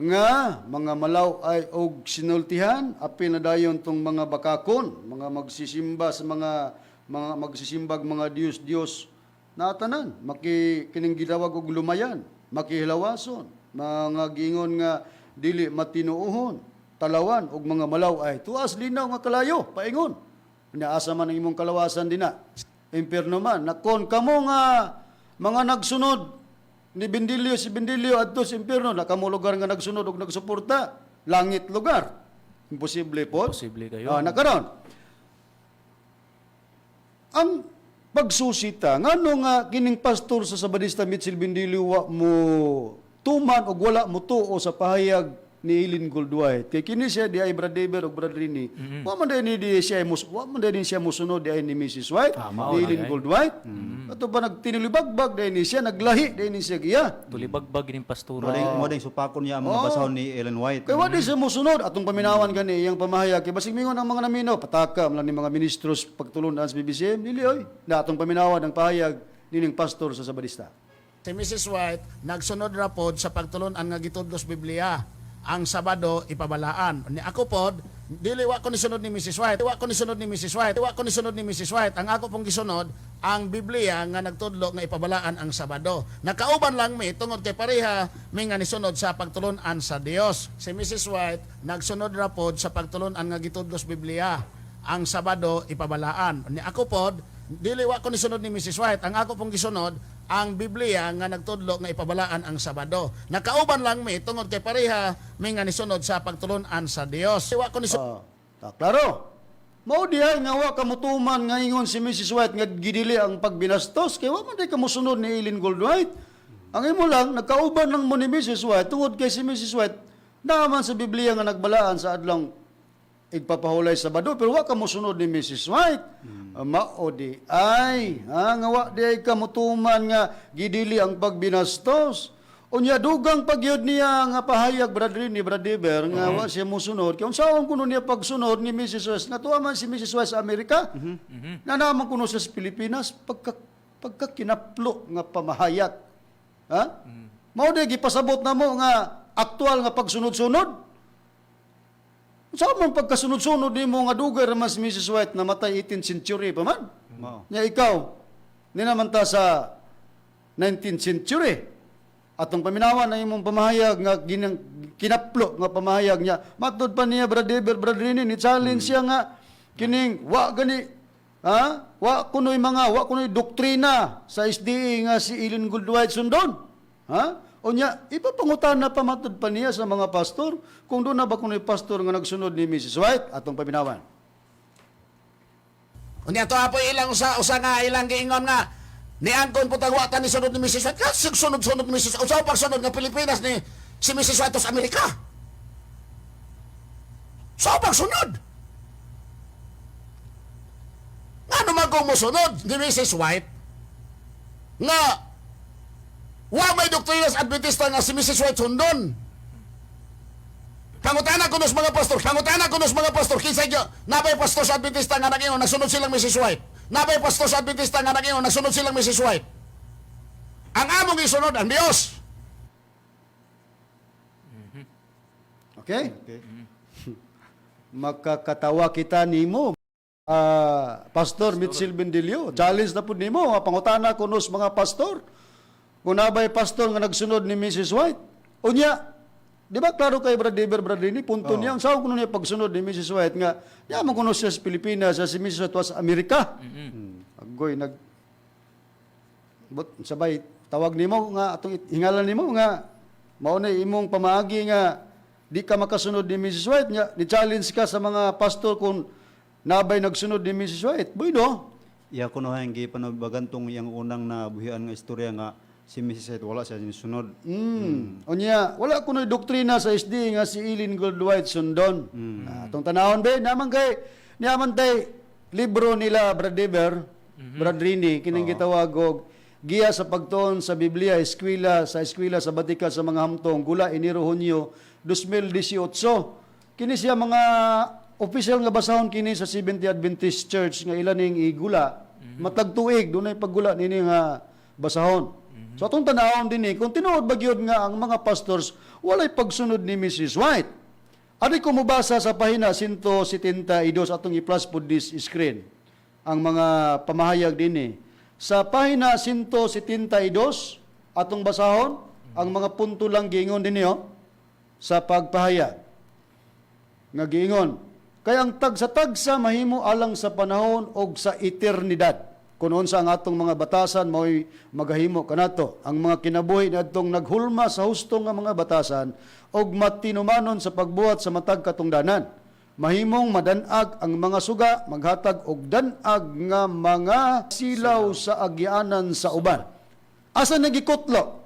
nga mga malaw ay og sinultihan apil na dayon tong mga bakakon, mga magsisimba sa mga magsisimbag mga Dios natanan kining gidawag og lumayan, makihilawason, mga gingon nga dili matinuohon, talawan og mga malaw ay tuas linaw nga kalayo paingon asa man ang imong kalawasan dina impierno man nakon kamo nga mga nagsunod ni Bindilyo si Bindilyo adto sa impierno na kamo lugar nga nagsunod og nagsuporta langit lugar imposible po Posible kayo. nakaron ang pagsusita ngano nga kining pastor sa Sabadista Mitchell Bindilyo wa mo tuman og wala mo tuo sa pahayag ni Eileen Goldwhite. Kay kini siya di ay Brad Deber o Brad Rini. Wa man din siya musunod di ay ni Mrs. White, ni Eileen Goldwhite. Ato pa nagtinilibagbag di siya naglahi di siya giya. Tulibagbag gining pasturo. Mo ding supakon niya ang mga basahon ni Ellen White. Kay wa di siya musunod atong paminawan gani iyang pamahayag kay basig mingon ang mga naminaw pataka man ni mga ministros pagtulunan sa BBCM dili oy. Na atong paminawan ang pahayag nining pastor sa Sabadista. Si Mrs. White nagsunod ra pod sa pagtulunan nga gitudlos Biblia. Ang Sabado ipabalaan. Ni ako pod, dili wa ko ni sunod ni Mrs. White. Wa ko ni sunod ni Mrs. White. Wa ko ni sunod ni Mrs. White. Ang ako pong gisunod ang Biblia nga nagtudlo nga ipabalaan ang Sabado. Nakauban lang mi tungod kay pareha mi nga nisunod sa pagtulunan sa Dios. Si Mrs. White nagsunod ra pod sa pagtulunan nga gitudlos Biblia. Ang Sabado ipabalaan. Ni ako pod, dili wa ko ni sunod ni Mrs. White. Ang ako pong gisunod ang Biblia nga nagtudlo nga ipabalaan ang Sabado. Nakauban lang mi tungod kay pareha mi nga nisunod sa pagtulunan sa Dios. Wa ko ni Klaro. Mao diay nga wa kamutuman nga ingon si Mrs. White nga gidili ang pagbinastos kay wa man day kamusunod ni Eileen Goldwhite. Ang imo lang nagkauban lang mo ni Mrs. White tungod kay si Mrs. White naman sa Biblia nga nagbalaan sa adlong igpapahulay sa Sabado pero wa kamusunod ni Mrs. White. Mao di ay nga wa di ay kamutuman nga gidili ang pagbinastos. Unya dugang pagyod niya nga pahayag Brad Rini, Brad Deber nga wa siya musunod. Kaya unsaon kuno niya pagsunod ni Mrs. West. Natuwa man si Mrs. West sa Amerika. Na naman kuno sa Pilipinas pagka kinaplo nga pamahayag. Ha? Mao di gipasabot na mo nga aktual nga pagsunod-sunod. Sa mong pagkasunod-sunod ni mo nga dugay raman si Mrs. White na matay 18th century pa man. Nya ikaw, ni naman ta sa 19th century. Atong paminawan ang imong pamahayag nga kinaplo nga pamahayag niya. Matud pa niya Brother Rini ni challenge siya nga kining wa gani wa kunoy doktrina sa SDA nga si Eileen Goldwhite sundon. Unya ipapangutan na pamatud pa niya sa mga pastor kung doon na ba kunoy pastor nga nagsunod ni Mrs. White atong paminawan. Unya to apo ilang usa nga ilang giingon nga ni angkon putang wa ta ni sunod ni Mrs. White. Kasi sunod-sunod ni Mrs. White. Usa pa sunod nga Pilipinas ni si Mrs. White sa Amerika. Sa pagsunod. Nga naman kung musunod ni Mrs. White nga wa may doktrinas Adventista nga si Mrs. White sundon. Pangutana ko nos mga pastor, kinsa gyo, nabay pastor sa Adventista nga nag-ingon, nagsunod silang Mrs. White. Nabay pastor sa Adventista nga nag-ingon, nagsunod silang Mrs. White. Ang among isunod, ang Dios. Okay? Makakatawa kita nimo. Pastor Mitchell Bendilio, challenge na po nimo, pangutana ko nos mga pastor. Kung nabay pastor nga nagsunod ni Mrs. White. Unya, di ba klaro kay Brother ni punto niya ang saan kuno niya pagsunod ni Mrs. White nga yaman kuno siya sa Pilipinas sa si Mrs. White was Amerika. Agoy sabay tawag nimo nga atong hingalan nimo nga mao na imong pamaagi nga di ka makasunod ni Mrs. White nya ni challenge ka sa mga pastor kung nabay nagsunod ni Mrs. White. Bueno, iya ko no hangi panabagantong yang unang nabuhian nga istorya nga si Mrs. White wala siya sunod. Unya, wala kunoy doktrina sa SD nga si Eileen Goldwhite sundon. Atong tanawon be naman tay libro nila Brother Rini kining gitawag og Giya sa pagtuon sa Biblia, eskwela sa Batika sa mga hamtong, Gula, Enero, Hunyo, 2018. Kini siya mga official nga basahon kini sa Seventh Adventist Church nga ilaning igula. Matag tuig, dunay paggula nini nga basahon. So atong tanawon din kung tinuod ba gyud nga ang mga pastors walay pagsunod ni Mrs. White. Ari ko mubasa sa pahina 172 atong i-plus po this screen ang mga pamahayag dinhi. Sa pahina 172 atong basahon ang mga punto lang giingon dinhi sa pagpahayag. Nga giingon, kay ang tagsa-tagsa mahimo alang sa panahon og sa eternidad. Kung unsa ang atong mga batasan mao'y magahimo kanato. Ang mga kinabuhi niadtong naghulma sa husto nga mga batasan og matinumanon sa pagbuhat sa matag katungdanan. Mahimong madanag ang mga suga, maghatag og danag nga mga silaw sa agyanan sa uban. Asa nagikutlo?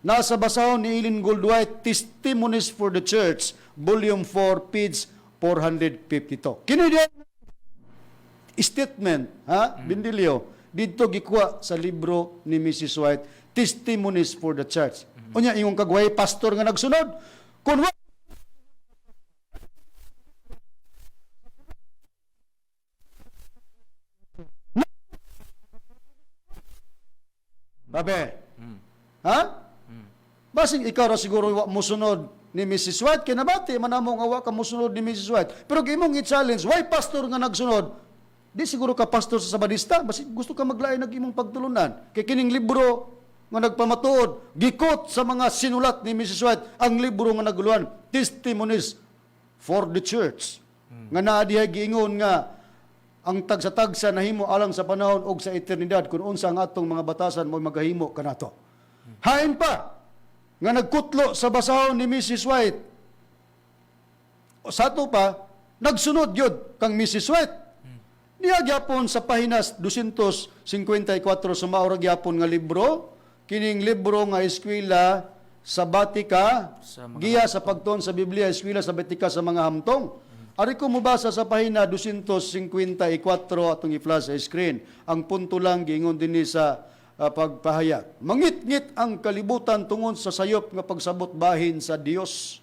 Nasa basahon ni Eileen Goldwhite, Testimonies for the Church, Volume 4, page 452. Kini statement, Bendilio, dito gikuha sa libro ni Mrs. White, Testimonies for the Church. Unya, yung kagway, pastor nga nagsunod. Kung Babe, basing ikaw ra siguro wa musunod ni Mrs. White, kinabati, manamo nga wa ka musunod ni Mrs. White. Pero imong i-challenge, why pastor nga nagsunod? Di siguro ka pastor sa Sabadista, basi gusto ka maglain nag imong pagtulunan. Kay kining libro nga nagpamatuod, gikot sa mga sinulat ni Mrs. White, ang libro nga naguluhan, Testimonies for the Church. Nga naa diha giingon nga ang tagsa-tagsa nahimo alang sa panahon og sa eternidad kung unsa ang atong mga batasan mo magahimo kanato. Hain pa nga nagkutlo sa basahon ni Mrs. White. O sato pa nagsunod yun kang Mrs. White. Niya gyapon sa pahinas 254 sa maura gyapon nga libro, kining libro nga eskwela sa Batika, giya sa pagtuon sa Biblia, eskwela sa Batika sa mga hamtong. Ari ko mubasa sa pahina 254 atong i-flash sa screen. Ang punto lang giingon dinhi sa pagpahayag. Mangit-ngit ang kalibutan tungod sa sayop nga pagsabot bahin sa Dios.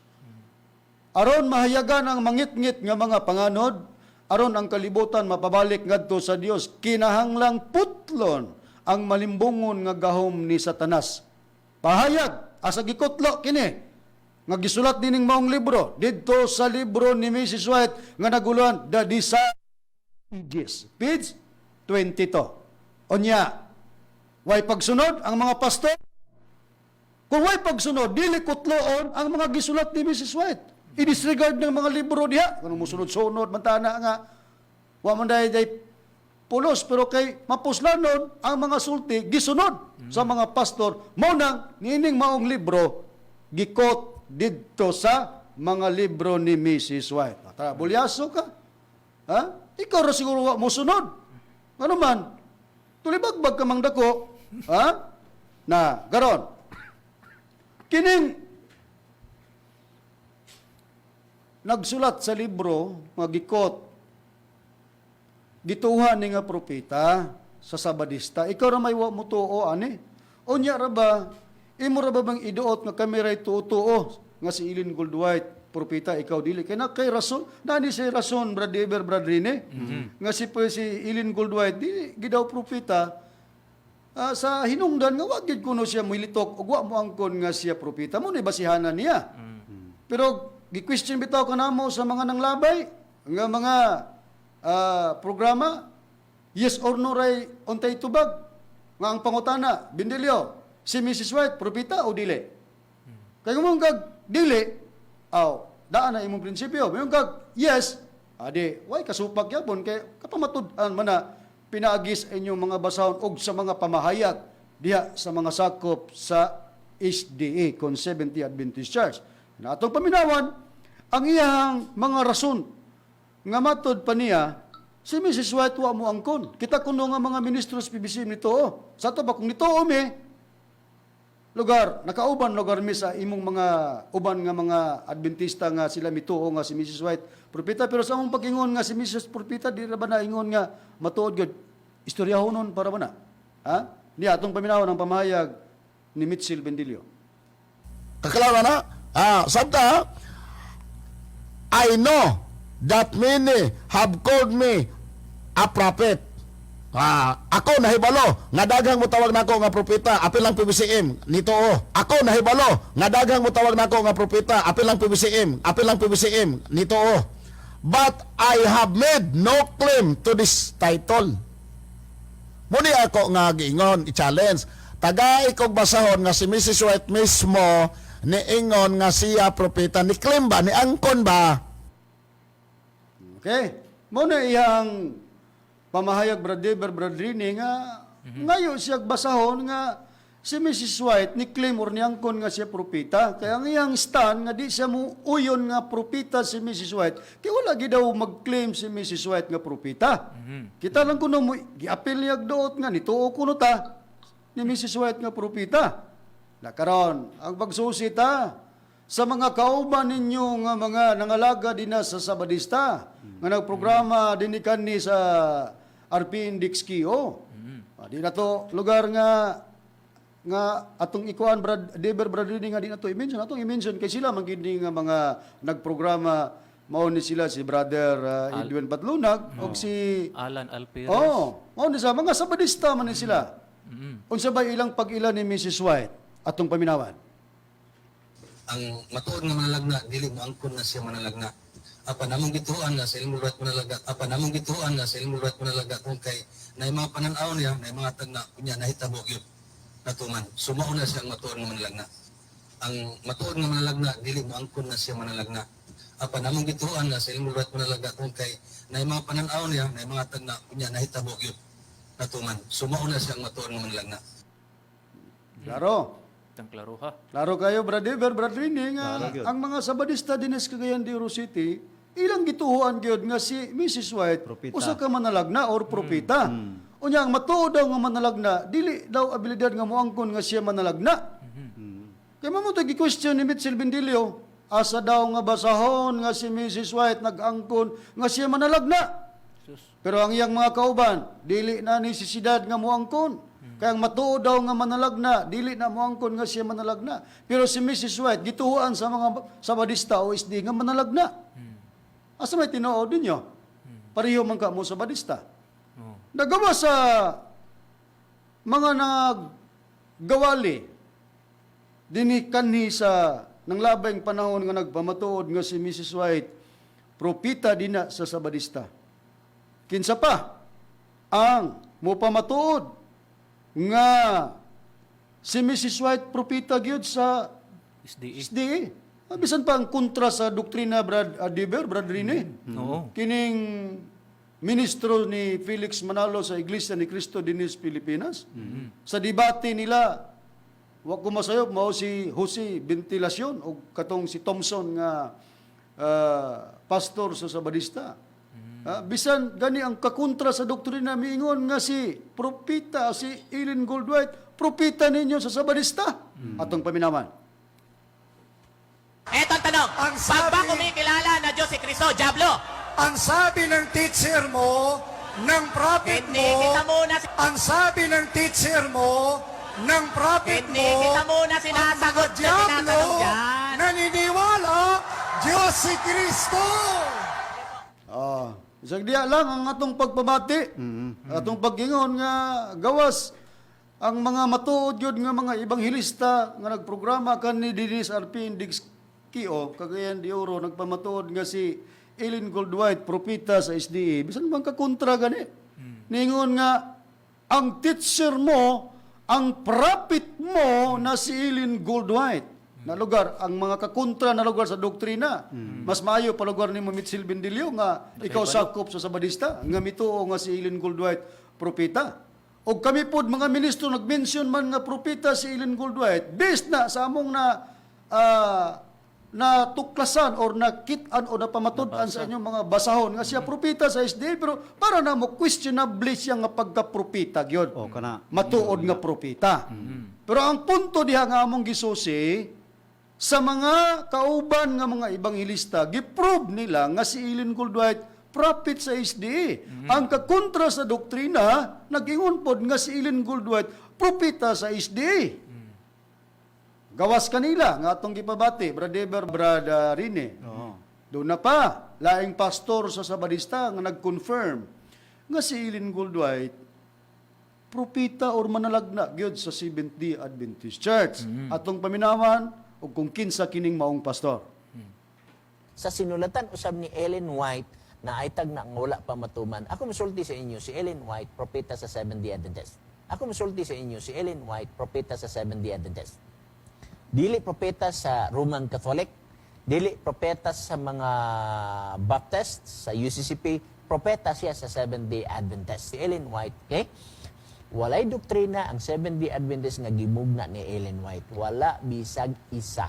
Aron mahayagan ang mangit-ngit nga mga panganod, aron ang kalibutan mapabalik ngadto sa Dios, kinahanglang putlon ang malimbungon nga gahom ni Satanas. Pahayag asa gikutlo kini nga gisulat dining maong libro didto sa libro ni Mrs. White nga naguluhan The Desire Ages, page 22. Onya, Way pagsunod ang mga pastor. Kung way pagsunod, dili kutloon ang mga gisulat ni Mrs. White. I-disregard ng mga libro diha. Kung musunod-sunod, mantana nga, wa man day pulos, pero kay mapuslanon ang mga sulti, gisunod sa mga pastor, mo nang nining maong libro, gikot didto sa mga libro ni Mrs. White. Tara, bulyaso ka. Ha? Ikaw ra siguro wa mo sunod. Ano man? Tulibagbag ka mang dako. Ha? Na, garon. Kining nagsulat sa libro, mga gikot, gituhan ni nga propeta sa Sabadista, ikaw ra may wa mo tuo, ani? Unya ra ba, imo ra ba bang iduot nga kami ray tuo nga si Eileen Goldwhite, propeta, ikaw dili? Kaya na kay rason, nani si rason, Brad Eber, Brad Rene, nga si Eileen Goldwhite, di gidaw propeta, sa hinungdan nga wag gid kuno siya militok ug wa mo angkon nga siya propeta mo ni basihanan niya. Pero gi-question bitaw kanamo sa mga nanglabay nga mga programa, yes or no ray untay tubag nga ang pangutana Bindilyo, si Mrs. White propeta o dili? Kay mo kag dili, daan na imong prinsipyo. Mayon kag yes, adi way kasupag yapon kay kapamatud-an man na pinaagis inyong mga basahon og sa mga pamahayag diha sa mga sakop sa SDA, kon 70 Adventist Church. Na atong paminawan, ang iyang mga rason nga matod pa niya, si Mrs. White wa mo angkon. Kita kuno nga mga ministros PBC nito. Sa to ba kung nito mi lugar, nakauban lugar mi sa imong mga uban nga mga Adventista nga sila mituo nga si Mrs. White propeta, pero sa among pag-ingon nga si Mrs. propeta, di ra ba na ingon nga matuod gud istoryahonon para ba na? Ha? Di atong paminawan ang pamahayag ni Mitchell Bendilio. Kakalawa na? Sabta, I know that many have called me a prophet. Ako nahibalo nga daghang mutawag nako nga propeta, apil lang PBCM nito. Ako nahibalo nga daghang mutawag nako nga propeta, apil lang PBCM nito. But I have made no claim to this title. Muni ako nga giingon i-challenge. Tagay kog basahon nga si Mrs. White mismo ni ingon nga siya propeta, ni claim ba, ni angkon ba? Okay? Muna iyang pamahayag Brad Deber, Brad Rini nga ngayon siya basahon nga si Mrs. White ni claim or niangkon nga siya propeta. Kaya ang iyang stand nga di siya mo uyon nga propeta si Mrs. White. Kaya wala gi daw mag-claim si Mrs. White nga propeta. Kita lang kuno mo giapil niya doot nga nituo kuno ta ni Mrs. White nga propeta. Na karon ang pagsusita sa mga kauban ninyo nga mga nangalaga din sa Sabadista nga nagprograma din ni sa RP Index Kio. Di na to lugar nga atong ikuan Brad Deber Brad Reading nga di na to i-mention, atong i-mention kay sila man gid nga mga nagprograma, mao ni sila si Brother Edwin Patlunag og si Alan Alperes. mao ni sa mga Sabadista man ni sila. Unsa ba ilang pag-ila ni Mrs. White atong paminawan? Ang matuod nga manalagna dili mo angkon na siya manalagna. Apa namong gituan na sa ilmong luwat manalaga. Apa namong gituan na sa ilmong luwat manalaga kung kay nay mga panan-aw niya, nay mga tagna kunya nahitabo gyud natuman. Sumao na siya ang matuod nga manalagna. Ang matuod nga manalagna dili mo angkon na siya manalagna. Apa namong gituan na sa ilmong luwat manalaga kung kay nay mga panan-aw niya, nay mga tagna kunya nahitabo gyud natuman. Sumao na siya ang matuod nga manalagna. Klaro. Tang klaro ha. Klaro kayo, Brad Deber, Brad Rini, nga Klaro gyud. ang mga Sabadista din sa Cagayan de Oro City, ilang gituhuan gyud nga si Mrs. White, Propeta. usa ka manalagna or propeta. Unya ang matuod daw nga manalagna, dili daw abilidad nga moangkon nga siya manalagna. Kaya mamuto gi-question ni Mitchell Bendilio, asa daw nga basahon nga si Mrs. White nag-angkon nga siya manalagna. Pero ang iyang mga kauban, dili na nisisidad nga moangkon. Kaya ang matuod daw nga manalagna, dili na moangkon nga siya manalagna. Pero si Mrs. White, gituhuan sa mga Sabadista o SD nga manalagna. Asa may tinuod ninyo? Pareho man ka mo Sabadista. Nagawa sa mga naggawali, dinikanhi sa nang labing panahon nga nagpamatuod nga si Mrs. White, propita dina sa Sabadista. Kinsa pa ang mo pamatuod nga si Mrs. White propita gyud sa SDA. SDA. Bisan pa ang kontra sa doktrina Brad Rene. Oo. Kining ministro ni Felix Manalo sa Iglesia ni Cristo Dinis Pilipinas. Sa debate nila, wa ko masayop mao si Jose Ventilacion o katong si Thompson nga pastor sa Sabadista. Bisan gani ang kakontra sa doktrina miingon nga si propita si Ellen Goldwhite, propita ninyo sa Sabadista. Atong paminawan. Eto ang tanong, pag ba kumikilala na Diyos si Kristo, Diablo? Ang sabi ng teacher mo, ng prophet Hindi mo, kita muna, ang sabi ng teacher mo, ng prophet hindi mo, kita muna ang sinasagot mga na tinatanong Diablo, dyan. naniniwala, Diyos si Kristo. Isang diya lang ang atong pagpabati. Atong paggingon nga gawas ang mga matuod yun nga mga ibanghilista nga nagprograma kan ni Dinis Arpin Digskio kagayan di oro nagpamatuod nga si Ellen Goldwhite propita sa SDA. Bisan bang kakontra gani? Ningon nga ang teacher mo, ang prophet mo na si Ellen Goldwhite na lugar, ang mga kakontra na lugar sa doktrina. Mas maayo pa lugar ni Mitchell Bendilio nga ikaw sakop sa Sabadista, nga mituo nga si Ellen Goldwhite propeta. O kami pod mga ministro nag-mention man nga propeta si Ellen Goldwhite, based na sa among na tuklasan or nakitaan o napamatud-an sa inyong mga basahon nga siya propeta sa SDA, pero para na mo questionable siya nga pagka-propeta gyud. O kana. Matuod nga propeta. Pero ang punto diha nga among gisusi sa mga kauban nga mga ibanghilista, giprove nila nga si Ellen Goldwhite prophet sa SDA. Ang kakontra sa doktrina, nag-ingon pod nga si Ellen Goldwhite propeta sa SDA. Gawas kanila nga atong gipabati, Brad Rene. Doon na pa, laing pastor sa Sabadista nga nag-confirm nga si Ellen Goldwhite propeta or manalagna gyud sa Seventh-day Adventist Church. Atong paminawan o kung kinsa kining maong pastor. Sa sinulatan usab ni Ellen White na ay tag na wala pa matuman. Ako musulti sa inyo si Ellen White, propeta sa Seventh-day Adventist. Ako musulti sa inyo si Ellen White, propeta sa Seventh-day Adventist. Dili propeta sa Roman Catholic, dili propeta sa mga Baptist, sa UCCP, propeta siya sa Seventh-day Adventist. Si Ellen White, okay? Walay doktrina ang Seventh-day Adventist nga gimugna ni Ellen White. Wala bisag isa.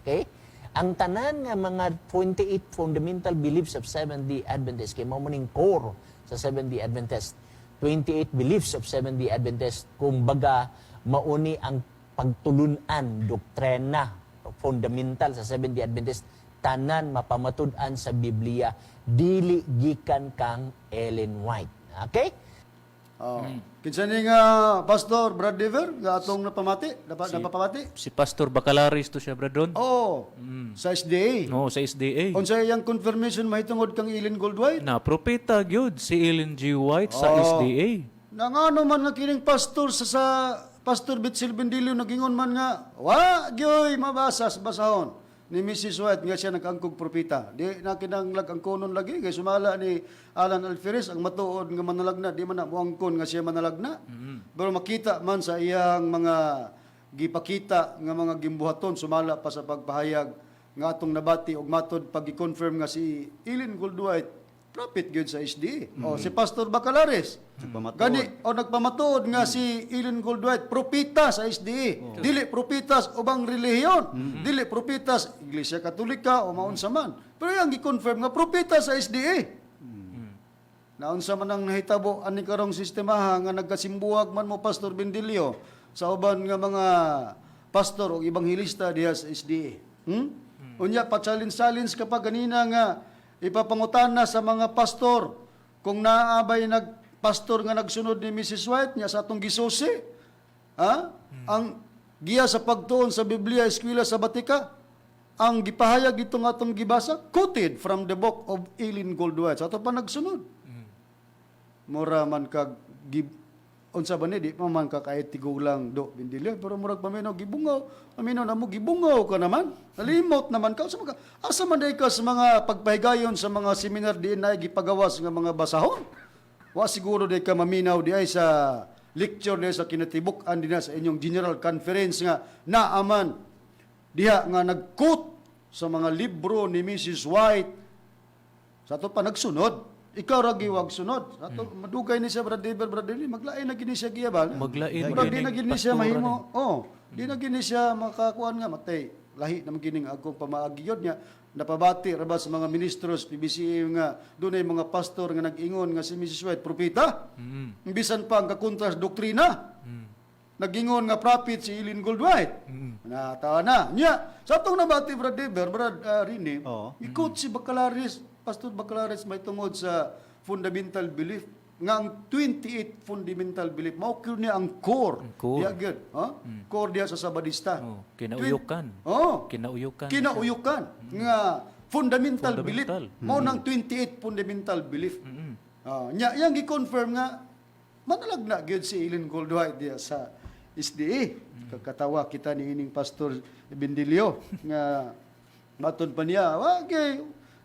Okay? Ang tanan nga mga 28 fundamental beliefs of Seventh-day Adventist kay mao maning core sa Seventh-day Adventist. 28 beliefs of Seventh-day Adventist kumbaga mauni ang pagtulunan doktrina fundamental sa Seventh-day Adventist tanan mapamatud-an sa Biblia dili gikan kang Ellen White. Okay? Kinsa ni nga pastor Brad Dever nga atong napapamati? Si Pastor Bacalaris to siya, Bradron. Sa SDA. No, sa SDA. Unsa iyang confirmation mahitungod kang Ellen Goldwhite? Na propeta gyud si Ellen G. White sa SDA. Nangano man nga kining pastor sa Pastor Mitchell Bendilio nagingon man nga wa gyoy mabasas basahon ni Mrs. White nga siya nag-angkog propeta. Di na kinanglag ang konon lagi kay sumala ni Alan Alferez ang matuod nga manalagna di man na muangkon nga siya manalagna. Pero makita man sa iyang mga gipakita nga mga gimbuhaton sumala pa sa pagpahayag nga atong nabati og matod pag i-confirm nga si Ellen Goldwhite prophet gyud sa SDA. O si Pastor Bacalaris gani o nagpamatuod nga si Ellen Goldwhite propeta sa SDA. Dili propeta sa ubang relihiyon. Dili propeta sa Iglesia Katolika o maunsa man. Pero yang gi-confirm nga propeta sa SDA. Naunsa man ang nahitabo ani karong sistema nga nagkasimbuhag man mo Pastor Bendilio sa uban nga mga pastor o ibanghilista diha sa SDA. Unya pa-challenge kapag ganina nga ipapangutana sa mga pastor kung naabay nagpastor nga nagsunod ni Mrs. White niya sa atong gisusi. Ang giya sa pagtuon sa Biblia eskwela sa Batika, ang gipahayag dito nga atong gibasa, quoted from the book of Ellen Goldwhite. Sa ato pa nagsunod. Mura man kag unsa ba ni di pa man ka kahit tigulang do Bendilio pero murag paminaw gibungaw paminaw namo gibungaw ka naman nalimot naman ka asa man day ka sa mga pagpahigayon sa mga seminar di na gipagawas nga mga basahon wa siguro day ka maminaw di ay sa lecture diha sa kinatibuk-an dinha sa inyong general conference nga naaman diha nga nag-quote sa mga libro ni Mrs. White. Sa ato pa nagsunod. Ikaw ra giwag sunod. Sa ato madugay ni siya brother maglain na gini siya giyabal. Maglain, Murag di gining na gini siya pastora mahimo. Oh, di na gini siya makakuan nga matay. Lahi na magining akong pamaagi yun nga napabati ra ba sa mga ministros PBC nga dunay mga pastor nga nag-ingon nga si Mrs. White propeta. Bisan pa ang kakontras doktrina. Nag-ingon nga prophet si Eileen Goldwhite. Natawa na. Nya, sa atong nabati brother Rini, Oo. ikot si Bacalaris, Pastor Bacalaris may tungod sa fundamental belief nga ang 28 fundamental belief mao niya ang core. Ang core. Diya gyud, ha? Core diya sa Sabadista. Oh, kinauyukan. Oh, Kinauyukan. kinauyukan nga fundamental belief Fundamental. mao nang 28 fundamental belief. Nya yang gi-confirm nga manalagna gyud si Eileen Goldwhite diya sa SDA. Kakatawa kita ni ining Pastor Bendilio nga maton pa niya, wagay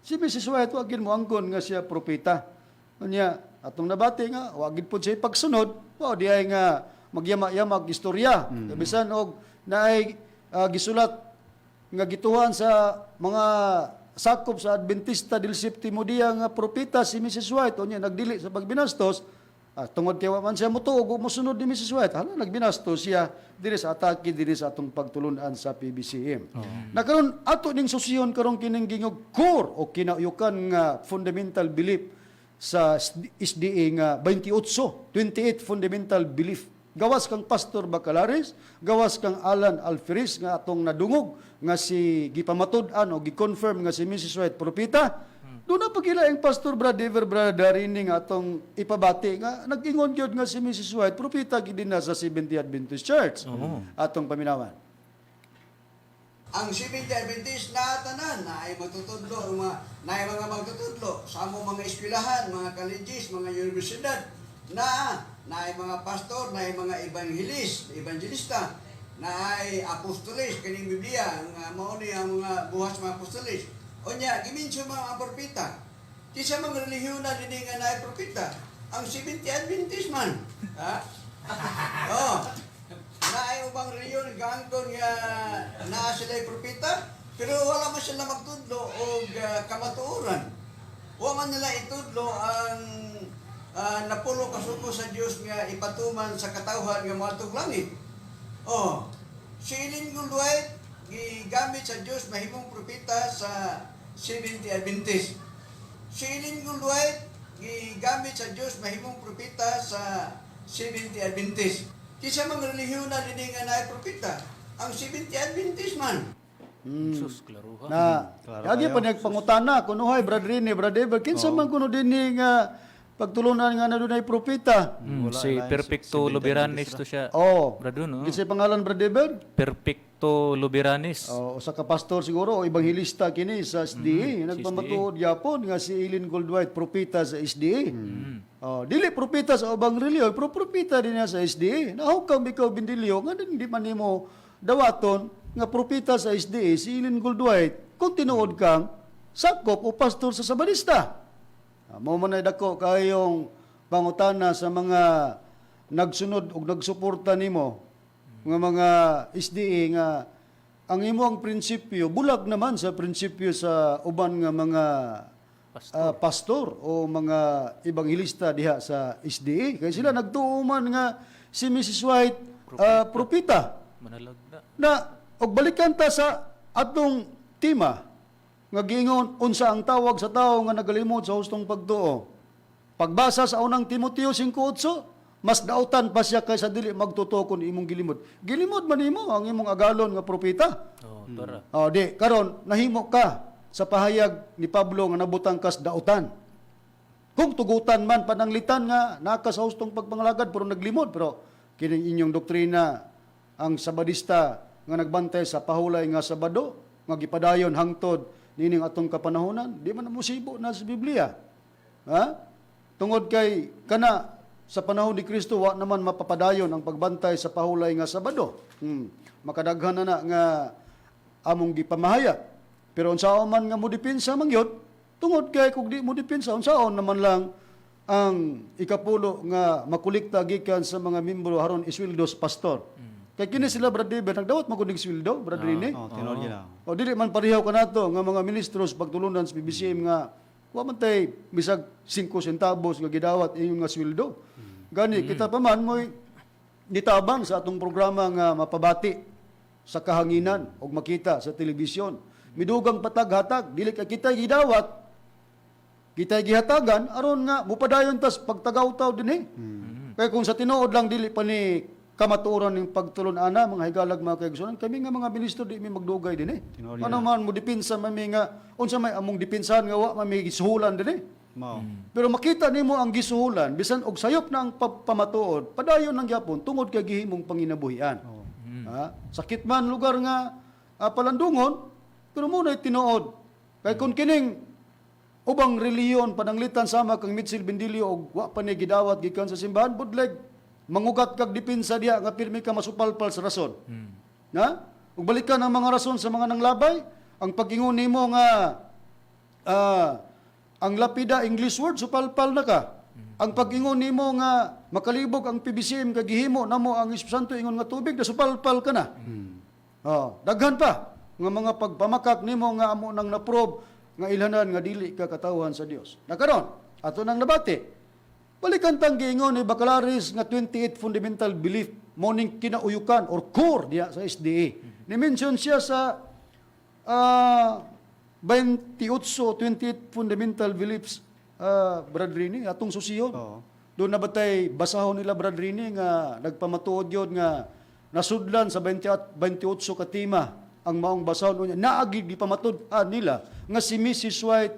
si Mrs. White wagin mo angkon nga siya propeta. Kanya atong nabati nga wagid pod siya pagsunod, di ay nga magyama-yamag istorya. Bisan og naay gisulat nga gituhan sa mga sakop sa Adventista del Séptimo Día nga propeta si Mrs. White unya nagdili sa pagbinastos. Tungod kay wa man siya motuog mo sunod ni Mrs. White, hala nagbinastos siya diri sa atake diri sa atong pagtulunan sa PBCM. Nakaron ato ning susiyon karon kining gingog core o kinauyukan nga fundamental belief sa SDA nga 28 fundamental belief. Gawas kang Pastor Bacalaris, gawas kang Alan Alferis nga atong nadungog nga si gipamatud-an o gi-confirm nga si Mrs. White propeta. Doon na pagila ang Pastor Brother ini nga atong ipabati nga nag-ingon gyud nga si Mrs. White propeta gid na sa Seventh-day Adventist Church. Atong paminawan. Ang Seventh-day Adventist na tanan na ay magtutudlo, na ay mga magtutudlo sa among mga eskwelahan, mga colleges, mga universidad, na ay mga pastor, na ay mga evangelista, na ay apostolis, kaning Biblia, nga mao ni ang mga buhas mga apostolis. O niya, giminsyo mga propeta. Di sa mga relihiyon na hindi nga na propeta. Ang Seventh-day Adventist man. Ha? Na ay ubang relihiyon, gangton nga naa sila'y propeta, pero wala man sila magtudlo o kamatuoran. Wa man nila itudlo ang napulo kasuko sa Dios nga ipatuman sa katawhan nga moadtong langit. Si Eileen Goldwhite gigamit sa Dios mahimong propeta sa Seventh-day Adventist. Si Eileen Goldwhite gigamit sa Dios mahimong propeta sa Seventh-day Adventist. Kisa mga relihiyon na hindi nga na propeta. Ang Seventh-day Adventist man. Sus, klaruha. Na agi pa nagpangutana kuno hay brother ni brother kinsa man kuno dinhi nga pagtulunan nga na dunay propeta. Si Perfecto Lubiranis to siya. Brado, no? Kinsa pangalan brother? Perfecto Lubiranis. Usa ka pastor siguro o ebanghilista kini sa SDA. Nagpamatuod gyapon nga si Eileen Goldwhite propeta sa SDA. Dili propeta sa ubang relihiyon, pero propeta din niya sa SDA. Nahukaw ikaw Bendilio nga hindi man nimo dawaton nga propeta sa SDA si Eileen Goldwhite kung tinuod kang sakop o pastor sa Sabadista. Mao man ay dako kayong pangutana sa mga nagsunod ug nagsuporta nimo nga mga SDA nga ang imong prinsipyo bulag naman sa prinsipyo sa uban nga mga pastor o mga ebanghilista diha sa SDA kay sila nagtuuman nga si Mrs. White propeta. Manalagda. Na og balikan ta sa atong tema nga giingon unsa ang tawag sa tawo nga nagalimod sa hustong pagtuo. Pagbasa sa unang Timoteo 5:8, mas dautan pa siya kaysa dili magtutuo kun imong gilimod. Gilimod man nimo ang imong agalon nga propeta. Tara. Di karon nahimo ka sa pahayag ni Pablo nga nabutang kas dautan. Kung tugutan man pananglitan nga naka sa hustong pagpangalagad pero naglimod pero kining inyong doktrina ang Sabadista nga nagbantay sa pahulay nga Sabado nga gipadayon hangtod nining atong kapanahonan, di man musibo na sa Biblia. Tungod kay kana sa panahon ni Kristo wa naman mapapadayon ang pagbantay sa pahulay nga Sabado. Makadaghan na nga among gipamahayag. Pero unsaon man nga mo dipinsa mangyod, tungod kay kung di mo dipinsa unsaon naman lang ang ikapulo nga makulikta gikan sa mga membro aron isweldo sa pastor. Kay kini sila Brad David nagdawat makunig sweldo, Brad Rini. Oh, tinod gina. O dili man parehaw kanato nga mga ministro sa pagtulunan sa PBCM nga wa man tay bisag 5 centavos nga gidawat ingon nga sweldo. Gani kita pa man mo'y nitabang sa atong programa nga mapabati sa kahanginan o makita sa telebisyon. Midugang patag-hatag, dili ka kita gidawat, kita gihatagan, aron nga, mupadayon tas pagtagaw-taw din Kaya kung sa tinuod lang, dili pa ni kamatuoran ng pagtulon ana, mga higalag, mga kaigsunan, kami nga mga ministro, di mi magdugay din Tinuod Ano man mo dipinsa, mami nga, unsa may among dipinsahan nga, wa, mami gisuhulan din Mao. Pero makita nimo ang gisuhulan, bisan og sayop na ang pamatuod, padayon ng gyapon tungod kay gihimong panginabuhian. Ha? Sakit man lugar nga palandungon, pero muna tinuod. Kay kung kining ubang reliyon pananglitan sama kang Mitchell Bendilio og wa pa ni gidawat gikan sa simbahan budleg mangugat kag dipinsa diha nga pirmi ka masupalpal sa rason. Na? Ug balikan ang mga rason sa mga nanglabay, ang pag-ingon nimo nga ang lapida English word supalpal na ka. Ang pag-ingon nimo nga makalibog ang PBCM kag gihimo namo ang Espiritu Santo ingon nga tubig na supalpal ka na. Daghan pa nga mga pagpamakak nimo nga amo nang naprobe nga ilhanan nga dili ka katawhan sa Dios. Nakaron, ato nang nabati. Balikan tang giingon ni Bacalaris nga 28 fundamental belief morning kinauyukan or core diya sa SDA. Ni-mention siya sa 28 fundamental beliefs Brad Rini, atong susiyon. Doon na batay basahon nila Brad Rini nga nagpamatuod yun nga nasudlan sa 28 katima ang maong basahon niya. Naagid di pamatud nila nga si Mrs. White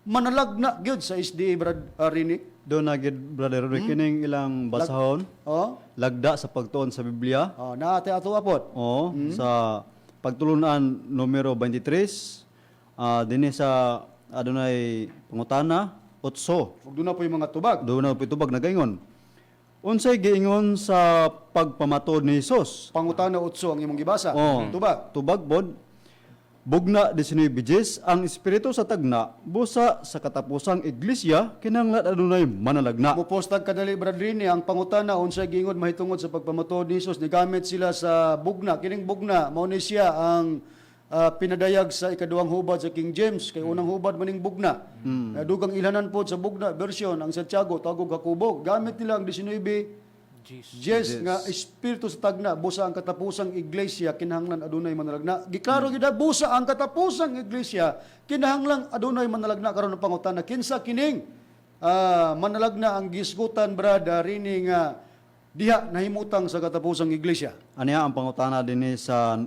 manalagna gyud sa SDA Brad Rini. Doon na gid Brother Rodrick kining ilang basahon, lagda sa pagtuon sa Biblia. Naate ato apot. Sa pagtulunan numero 23, dinhi sa adunay pangutana 8. Ug doon na po yung mga tubag. Doon na pitubag nagaingon. Unsay giingon sa pagpamatod ni Hesus? Pangutana 8 ang imong gibasa. Tubag. Tubag pod. Bugna 19 ang espiritu sa tagna busa sa katapusang iglesia kinahanglan adunay manalagna. Mupostag kadali Brad Rini ang pangutana unsay giingon mahitungod sa pagpamatod ni Hesus nigamit sila sa bugna. Kining bugna mao ni siya ang pinadayag sa ikaduhang hubad sa King James kay unang hubad maning bugna. Dugang ilhanan pod sa bugna version ang Santiago tagog Jacobo gamit nila ang 19 Yes, nga espiritu sa tagna busa ang katapusang iglesia kinahanglan adunay manalagna. Giklaro gid busa ang katapusang iglesia kinahanglan adunay manalagna karon ang pangutana kinsa kining manalagna ang gisgutan Brad Rini nga diha nahimutang sa katapusang iglesia. Aniya ang pangutana dinhi sa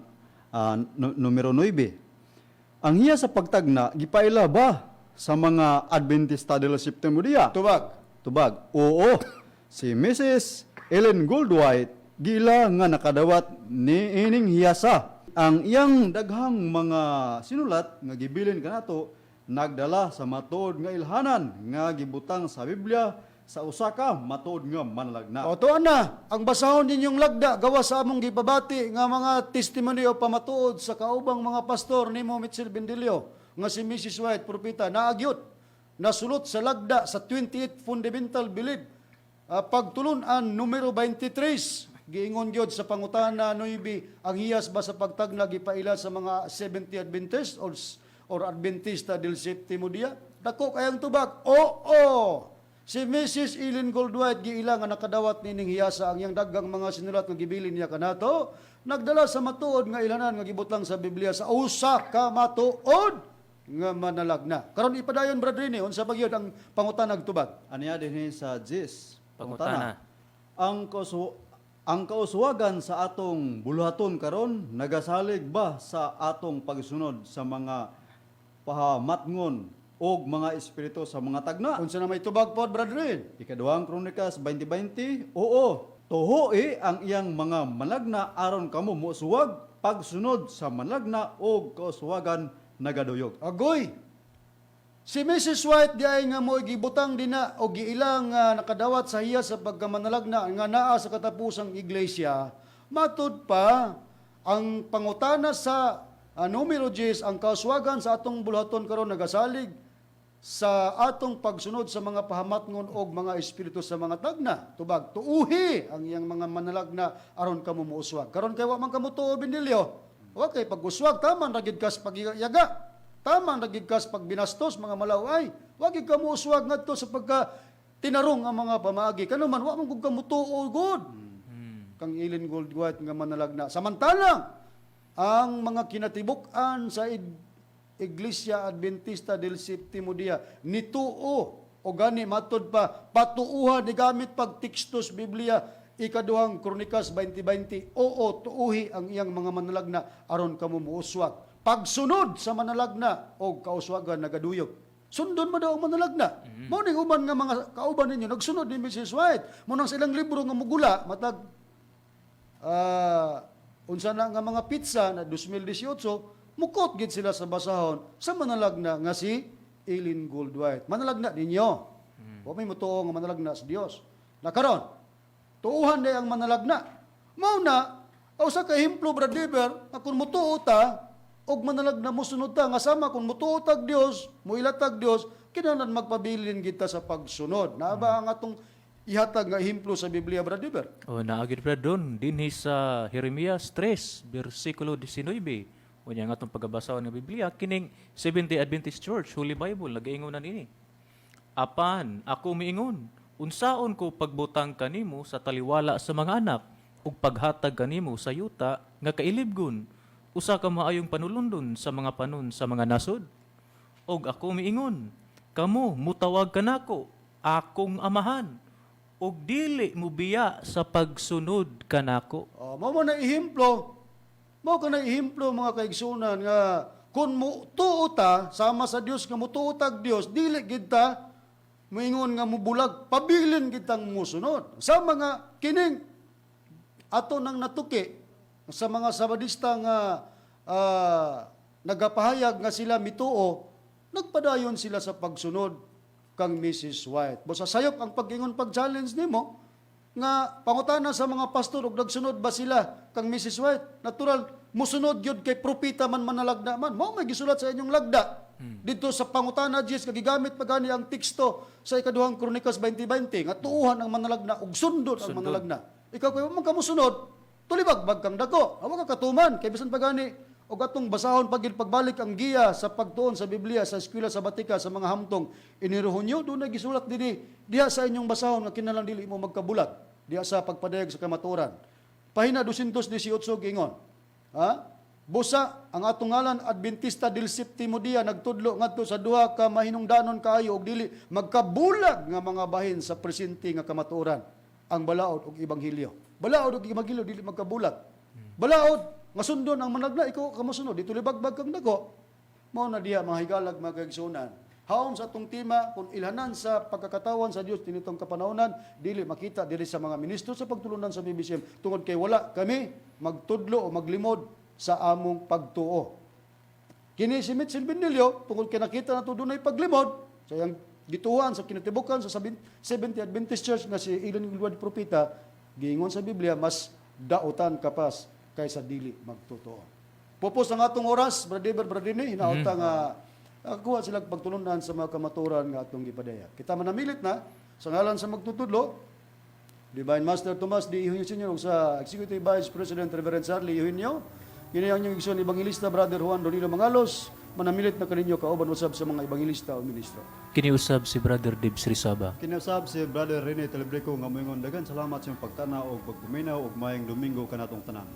numero 9. Ang hiya sa pagtagna gipaila ba sa mga Adventista del Septimo dia? Tubag. Oo. Si Mrs. Ellen Goldwhite gila nga nakadawat ni ining hiyasa. Ang iyang daghang mga sinulat nga gibilin kanato nagdala sa matuod nga ilhanan nga gibutang sa Biblia sa usa ka matuod nga manalagna. O tuan na, ang basahon ninyong lagda gawa sa among gipabati nga mga testimony o pamatuod sa kaubang mga pastor nimo Mitchell Bendilio nga si Mrs. White propeta naagyot nasulot sa lagda sa 28 fundamental belief pagtulunan numero 23 giingon gyud sa pangutana 9 ang hiyas ba sa pagtagna gipaila sa mga 70 Adventist or Adventista del Septimo dia dako kayang tubag si Mrs. Ellen Goldwhite giila nga nakadawat nining hiyasa ang iyang daghang mga sinulat nga gibilin niya kanato nagdala sa matuod nga ilanan nga gibutang sa Biblia sa usa ka matuod nga manalagna karon ipadayon Brad Rini unsa ba gyud ang pangutanag tubag Aniya dinhi sa Jis Pangutana. Ang kauswagan sa atong buluhaton karon nagasalig ba sa atong pagsunod sa mga pahamatngon og mga espiritu sa mga tagna? unsa na may tubag pod Brad Rini Ikaduhang Kronikas 20:20, oo, tuhoy ang iyang mga manlagna aron kamo mosuwag pagsunod sa manlagna og kauswagan nagaduyog. Agoy. Si Mrs. White di ay nga mo gibutang dina o giilang nakadawat sa hiya sa pagkamanalagna nga naa sa katapusang iglesia. Matud pa ang pangutana sa numero 10 ang kauswagan sa atong buluhaton karon nagasalig sa atong pagsunod sa mga pahamatngon og mga espiritu sa mga tagna. Tubag, tuuhi ang iyang mga manalagna aron kamo muuswag. Karon kay wa man kamo tuo binilyo. Wa kay pag-uswag taman ra gid kas pagyaga. Taman ra gid kas pagbinastos mga malaway. Wa gid kamo uswag ngadto sa pagka tinarong ang mga pamaagi. Kano man wa man gud kamo tuo gud. Kang Ellen Gold White nga manalagna. Samantalang ang mga kinatibuk-an sa Iglesia Adventista del Sétimo Día nituo o gani matod pa patuuhan ni gamit pag tekstos Biblia ikaduhang Kronikas 20:20. Oo, tuuhi ang iyang mga manalagna aron kamo muuswag. Pagsunod sa manalagna o kauswagan nagaduyog. Sundon mo daw ang manalagna. Mao ning uban nga mga kauban ninyo nagsunod ni Mrs. White. Mo nang silang libro nga mugula matag unsa na nga mga pizza na 2018 mukot gid sila sa basahon sa manalagna nga si Ellen Gold White. Manalagna ninyo. Wa may mutuo nga manalagna sa Dios. Na karon, tuuhan day ang manalagna. Mao na usa ka ehemplo Brad Deber nga kun mutuo ta og manalagna mo sunod ta nga sama kun mutuo tag Dios, muilatag Dios, kinahanglan magpabilin kita sa pagsunod. Naa ba ang atong ihatag nga ehemplo sa Biblia Brad Deber? O naagid pa doon, dinhi sa Jeremias 3, versikulo 19. Unya nga itong pagkabasaw ng Biblia, kining Seventh-day Adventist Church, Holy Bible, nag-iingon na nini. Apan, ako miingon, unsaon ko pagbutang kanimo sa taliwala sa mga anak, ug paghatag kanimo sa yuta, nga kailibgon, usa ka maayong panulundon sa mga panon sa mga nasod. Og ako miingon, kamo mutawag kanako, akong amahan, og dili mo biya sa pagsunod kanako. Mao mo na ehemplo. Mao ka na ehemplo mga kaigsunan nga kun mo tuo ta sama sa Dios nga mutuo tag Dios dili gid ta moingon nga mubulag pabilin kitang musunod. Sa mga kining ato nang natuki sa mga Sabadista nga nagapahayag nga sila mituo, nagpadayon sila sa pagsunod kang Mrs. White. Basta sayop ang pag-ingon pag-challenge nimo nga pangutana sa mga pastor og nagsunod ba sila kang Mrs. White. Natural musunod gyud kay propeta man manalagna man. Mao may gisulat sa inyong lagda. Dito sa pangutana Dios kagigamit pagani ang teksto sa ikaduhang Kronikas 20:20 nga tuuhan ang manalagna ug sundot ang manalagna. Ikaw kay man ka musunod, tulibagbag kang dako. Awa ka katuman kay bisan pagani og atong basahon pagil pagbalik ang giya sa pagtuon sa Biblia sa eskwela sabatika sa mga hamtong iniruhonyo do na gisulat diha sa inyong basahon nga kinahanglan dili mo magkabulag diha sa pagpadayag sa kamatuoran. Pahina 218 gingon. Busa ang atong ngalan Adventista del Sétimo Día nagtudlo ngadto sa duha ka mahinungdanon kaayo og dili magkabulag nga mga bahin sa presente nga kamatuoran, ang balaod ug ebanghelyo. Balaod ug ebanghelyo dili magkabulag. Balaod nga sundon ang managna ikaw kamusunod dito libagbag kang dako. Mao na diha mga higalag mga kaigsunan. Haon sa atong tema kung ilhanan sa pagkakatawan sa Dios tinitong kapanahonan dili makita diri sa mga ministro sa pagtulunan sa BBCM tungod kay wala kami magtudlo o maglimod sa among pagtuo. Kini si Mitchell Benilio tungod kay nakita nato dunay paglimod sa iyang gituhan sa kinatibukan sa Seventh-day Adventist Church nga si Ellen Gold Propeta giingon sa Biblia mas dautan kapas kaysa dili magtotoo. Pupos ang atong oras, Brother Bradini, hinaota nga kuha sila pagtulunan sa mga kamaturan nga atong gipadaya. Kita manamilit na sa ngalan sa magtutudlo, Divine Master Tomas D. Eugenio Sr. sa Executive Vice President Reverend Charlie Eugenio, kini ang inyong igsoon Evangelista Brother Juan Ronilo Mangalos, manamilit na kaninyo kauban usab sa mga evangelista o ministro. Kiniusab si Brother Dibs Rizaba. Kinausab si Brother Rene Telebrico nga moingon dagan salamat sa iyong pagtanaw ug pagpuminaw ug maayong Domingo kanatong tanan.